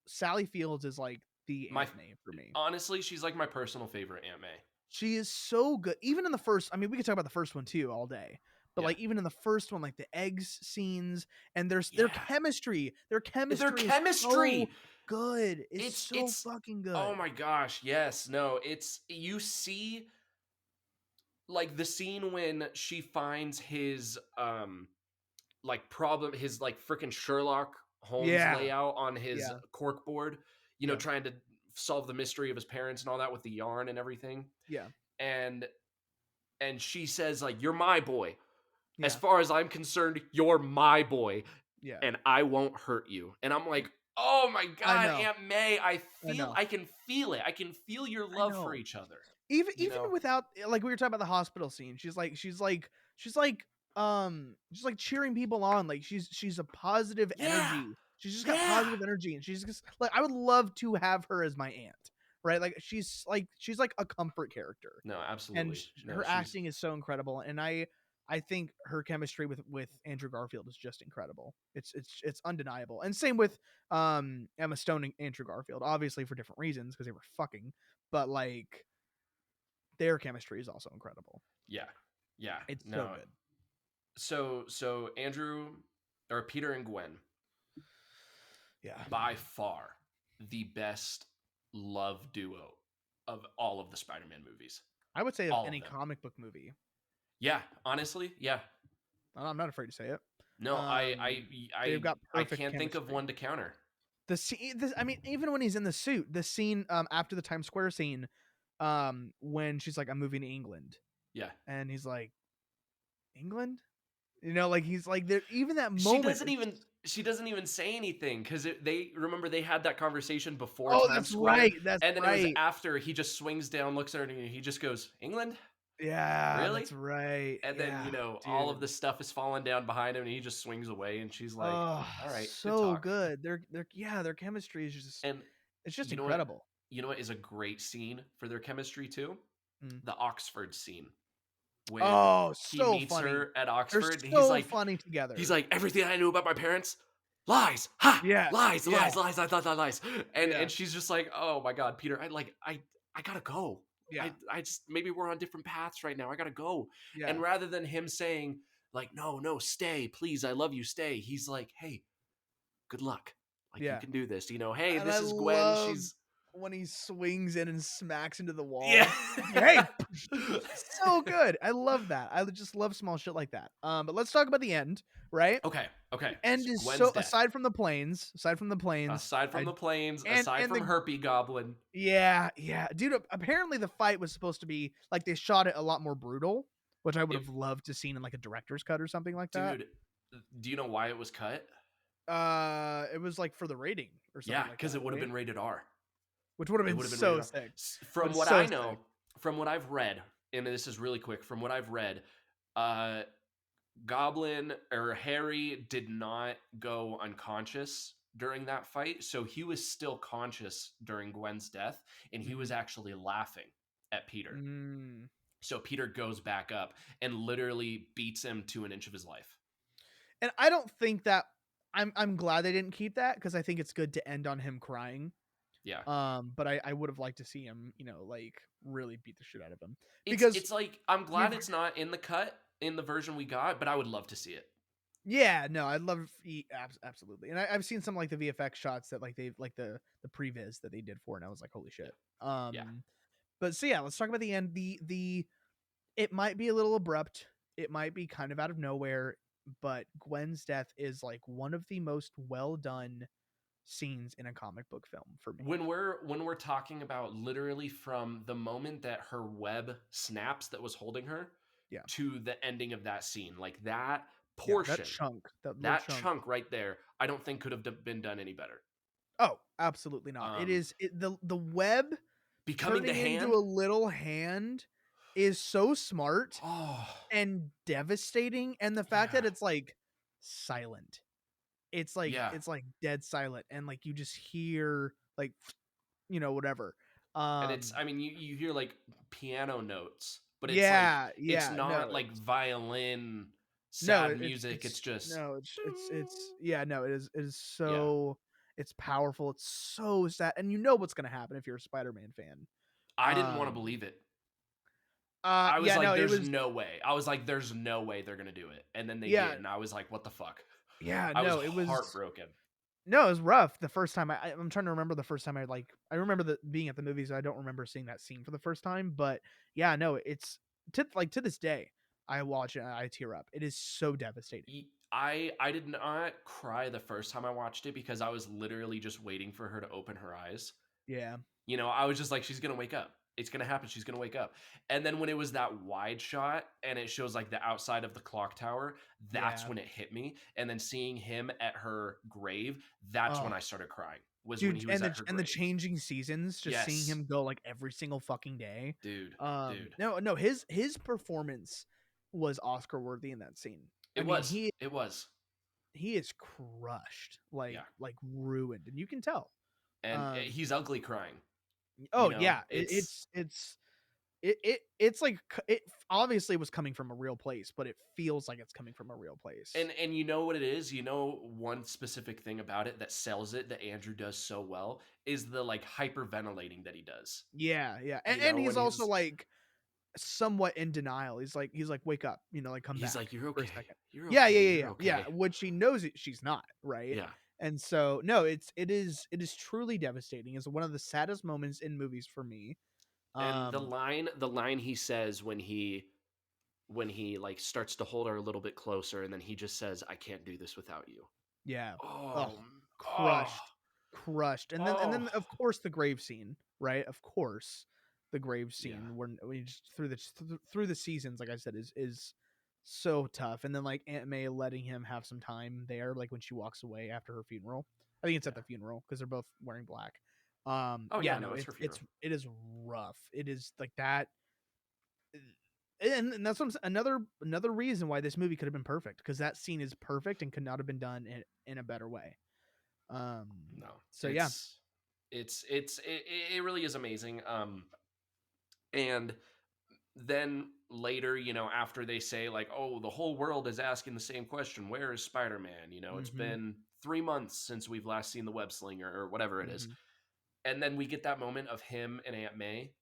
Sally Fields is like the My Aunt May for me. honestly, she's like my personal favorite Aunt May. She is so good. Even in the first, I mean, we could talk about the first one too all day. But Yeah. like even in the first one, like the eggs scenes and their Yeah. their Their chemistry is so chemistry. good. It's so It's fucking oh good. my gosh, yes. No, it's you see like the scene when she finds his like problem his like freaking Sherlock Holmes Yeah. layout on his Yeah. cork board, Yeah. trying to solve the mystery of his parents and all that with the yarn and everything. Yeah. And she says like, "You're my boy. As Yeah. far as I'm concerned, you're my boy Yeah. and I won't hurt you." And I'm like, Oh my I god, know. Aunt May, I know. I can feel it. I can feel your I love for know. each other, you Even know? without like we were talking about the hospital scene, she's like cheering people on. Like she's a positive Yeah. energy. She's just got Yeah. positive energy, and she's just like I would love to have her as my aunt, right? Like she's like a comfort character, No, and absolutely. No, her she's acting is so incredible. And I think her chemistry with Andrew Garfield is just incredible. It's undeniable. And same with Emma Stone and Andrew Garfield, obviously for different reasons because they were fucking, but like their chemistry is also incredible. yeah. Yeah. It's so No. good. So Andrew or Peter and Gwen, Yeah. by far the best love duo of all of the Spider-Man movies. I would say of All of any them. comic book movie. Yeah, honestly, yeah. I'm not afraid to say it. No, They've got I perfect can't think of chemistry. one to counter. The scene, I mean, even when he's in the suit, the scene after the Times Square scene, when she's like, "I'm moving to England," Yeah. and he's like, "England," like he's like there. Even that She moment, doesn't even she doesn't even say anything because they remember they had that conversation before oh, Times that's Square, right, that's and then it was right. after he just swings down, looks at her, and he just goes, "England, Yeah, really?" that's right. And then Yeah, all of dude. the stuff is falling down behind him, and he just swings away, and she's like, Oh, "All right, good so talk." good. Their chemistry is just And it's just you know what? incredible. You know what is a great scene for their chemistry too? Mm. The Oxford scene when Oh, he so meets funny. her at They're Oxford, and so funny he's together. like, everything I knew about my parents, lies, ha, Yeah, lies, yeah, lies, lies, lies, lies, lies, lies. yeah, And she's just like, oh my god, Peter, I gotta go. yeah, I just maybe we're on different paths right now. I gotta go. yeah, And rather than him saying like, no, no, stay, please, I love you, stay. He's like, hey, good luck. Like you yeah. can do this. Hey, And this I is Gwen. love She's when he swings in and smacks into the yeah. wall. He's like, "Hey!" So good. I love that. I just love small shit like that. But let's talk about the end, right? Okay, okay. The end So is Gwen's so death. aside from the planes, Aside from I the planes, aside and from the Herpy Goblin. yeah, yeah. Dude, apparently the fight was supposed to be like they shot it a lot more brutal, which I would If have loved to seen in like a director's cut or something like that. dude, do you know why it was cut? It was like for the rating or Yeah, something like because that, it would have right? been rated R. Which would have It been would have been rated so R. sick. From But what so I sick. know, from what I've read, and this is really quick, from what I've read, uh, Goblin or Harry did not go unconscious during that fight, so he was still conscious during Gwen's death, and he was Mhm. actually laughing at Peter. Mm. So Peter goes back up and literally beats him to an inch of his life. And I don't think that I'm glad they didn't keep that because I think it's good to end on him crying. Yeah. But I would have liked to see him, like really beat the shit out of him It's because it's like I'm glad you've it's not in the cut in the version we got, but I would love to see it. yeah, no, I'd love absolutely. And I've seen some like the VFX shots that like they like the previs that they did for it, and I was like, holy Yeah. shit. Yeah. But so yeah, let's talk about the end. The it might be a little abrupt. It might be kind of out of nowhere, but Gwen's death is like one of the most well done scenes in a comic book film for me. When we're talking about literally from the moment that her web snaps that was holding her Yeah. to the ending of that scene, like that Yeah, portion, that little that chunk. chunk right there, I don't think could have been done any better. Oh, absolutely not. Um, The web becoming the turning into hand. a little hand is so smart Oh, and devastating, and the fact that yeah, it's like silent. yeah. It's like dead silent and like you just hear like whatever. And it's, Um I mean, you hear like piano notes, but yeah, it's yeah, not like violin no, sad music. It's it's just, no, it's yeah, no, it is yeah. so it's powerful. It's so sad, and you know what's gonna happen if you're a Spider-Man fan. I didn't want to Um, believe it. I was yeah, no, like, it there's was no way. I was like, there's no way they're gonna do it. And then they yeah, did, and I was like, what the fuck? yeah, I was no, it was heartbroken. no, it was rough the first time. I'm trying to remember the first time I remember being at the movies. I don't remember seeing that scene for the first time, but yeah, no, it's to this day. I watch it, and I tear up. It is so devastating. I did not cry the first time I watched it because I was literally just waiting for her to open her eyes. Yeah, I was just like, she's gonna wake up. It's gonna happen. She's gonna wake up. And then when it was that wide shot and it shows like the outside of the clock tower, that's Yeah. when it hit me. And then seeing him at her grave, that's when Oh, I started crying. Was when dude, he was at her and the grave. changing seasons, just seeing Yes, him go like every single fucking day. dude, dude. No, his performance was Oscar worthy in that scene. I It mean, was. It was. he is crushed, Yeah. like ruined, and you can tell. And Um, he's ugly crying. You oh know, yeah, it's like it obviously was coming from a real place, but it feels like it's coming from a real place. and you know what it is? You know one specific thing about it that sells it that Andrew does so well is the like hyperventilating that he does. Yeah, yeah, You and know, he's when also he's like somewhat in denial. He's like, wake up, like come he's back like, "You're for a okay. second. You're Yeah, okay. yeah, yeah, You're yeah, yeah. okay." Which she knows she's not right, Yeah. and so no, it is truly devastating. It's one of the saddest moments in movies for me. And Um, the line he says when he like starts to hold her a little bit closer and then he just says, "I can't do this without you." yeah, oh, Oh, oh, crushed, and oh. then of course the grave scene, right? Of course, the grave Yeah. scene when we just through the seasons, like I said, is so tough. And then like Aunt May letting him have some time there, like when she walks away after her funeral. I think it's at Yeah. the funeral because they're both wearing black. Oh Yeah, yeah, no, no, it's her funeral. it is rough. It is like that, and that's another reason why this movie could have been perfect, because that scene is perfect and could not have been done in a better way. Um, No. so yeah. It really is amazing. And then later, you know, after they say like, "Oh, the whole world is asking the same question, where is Spider-Man?" You know, it's Mm-hmm. been 3 months since we've last seen the web slinger or whatever it is. Mm-hmm. And then we get that moment of him and Aunt May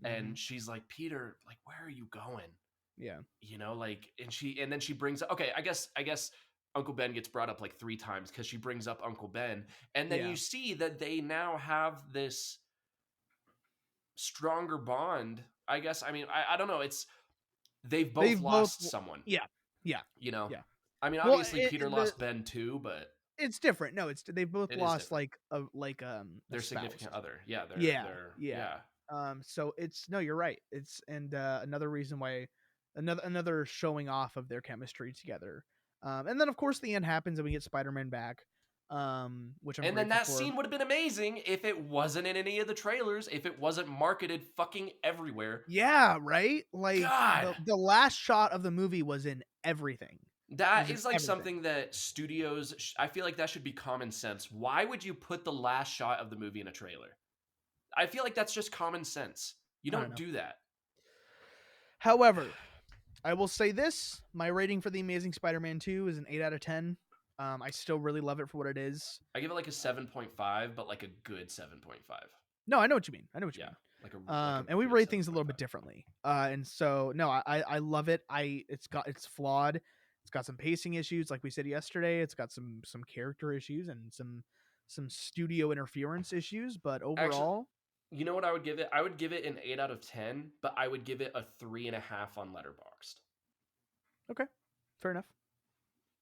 Mm-hmm. and she's like, "Peter, like where are you going?" Yeah. You know, like and then she brings up okay, I guess Uncle Ben gets brought up like 3 times cuz she brings up Uncle Ben and then Yeah. you see that they now have this stronger bond. I guess I mean I don't know, it's they've both They've both. lost someone, Yeah. Yeah. you know. Yeah. I mean Well, obviously Peter lost Ben too, but it's different. No, it's they've both it is lost different. a Their spouse. significant other. Yeah, Yeah. they're Yeah. yeah. So it's no, you're right. It's and another reason why another showing off of their chemistry together. And then of course the end happens and we get Spider-Man back. Which I'm And then grateful that for. scene would have been amazing if it wasn't in any of the trailers, if it wasn't marketed fucking everywhere. Yeah, right? Like God, the last shot of the movie was in everything. It was that in is like everything. something that studios, I feel like that should be common sense. Why would you put the last shot of the movie in a trailer? I feel like that's just common sense. You I don't don't know. do that. However, I will say this: my rating for the Amazing Spider-Man 2 is an 8 out of 10. I still really love it for what it is. I give it like a 7.5, but like a good 7.5. No, I know what you mean. I know what you Yeah, mean. like a And we good rate things a little bit 7.5. differently. And so no, I love it. It's flawed. It's got some pacing issues, like we said yesterday. It's got some character issues and some studio interference issues. But Actually, overall, you know what I would give it? I would give it an 8 out of 10, but I would give it a 3.5 on Letterboxd. okay, fair enough.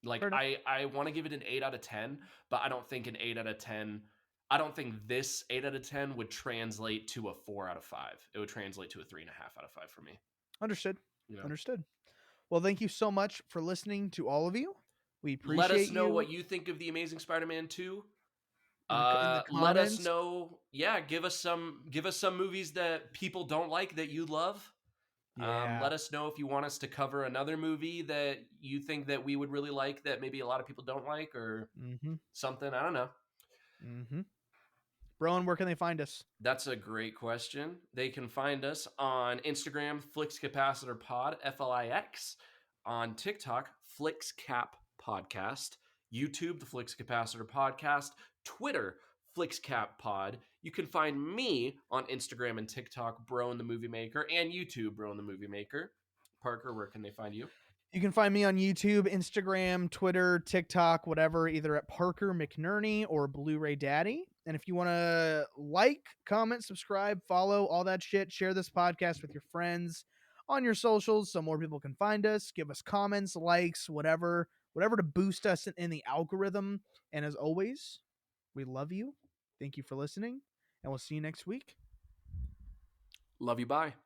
Like Fair enough. I want to give it an 8 out of 10, but I don't think an 8 out of 10 I don't think this 8 out of 10 would translate to a 4 out of 5. It would translate to a 3.5 out of 5 for me. Understood. You know? Understood. Well, thank you so much for listening to all of you. We Let appreciate us know you what you think of the Amazing Spider-Man 2. in the Let us comments. know. Yeah, give us some movies that people don't like that you love. Yeah. Let us know if you want us to cover another movie that you think that we would really like that maybe a lot of people don't like or Mm-hmm. something. I don't know. Mm-hmm. Broen, where can they find us? That's a great question. They can find us on Instagram, Flix Capacitor Pod, FLIX, on TikTok, Flix Cap Podcast, YouTube, the Flix Capacitor Podcast, Twitter, Flix Cap Pod. You can find me on Instagram and TikTok, Broen the Movie Maker, and YouTube, Broen the Movie Maker. Parker, where can they find you? You can find me on YouTube, Instagram, Twitter, TikTok, whatever, either at Parker McNerney or Blu-ray Daddy. And if you want to like, comment, subscribe, follow, all that shit, share this podcast with your friends on your socials so more people can find us. Give us comments, likes, whatever to boost us in the algorithm. And as always, we love you. Thank you for listening, and we'll see you next week. Love you. Bye.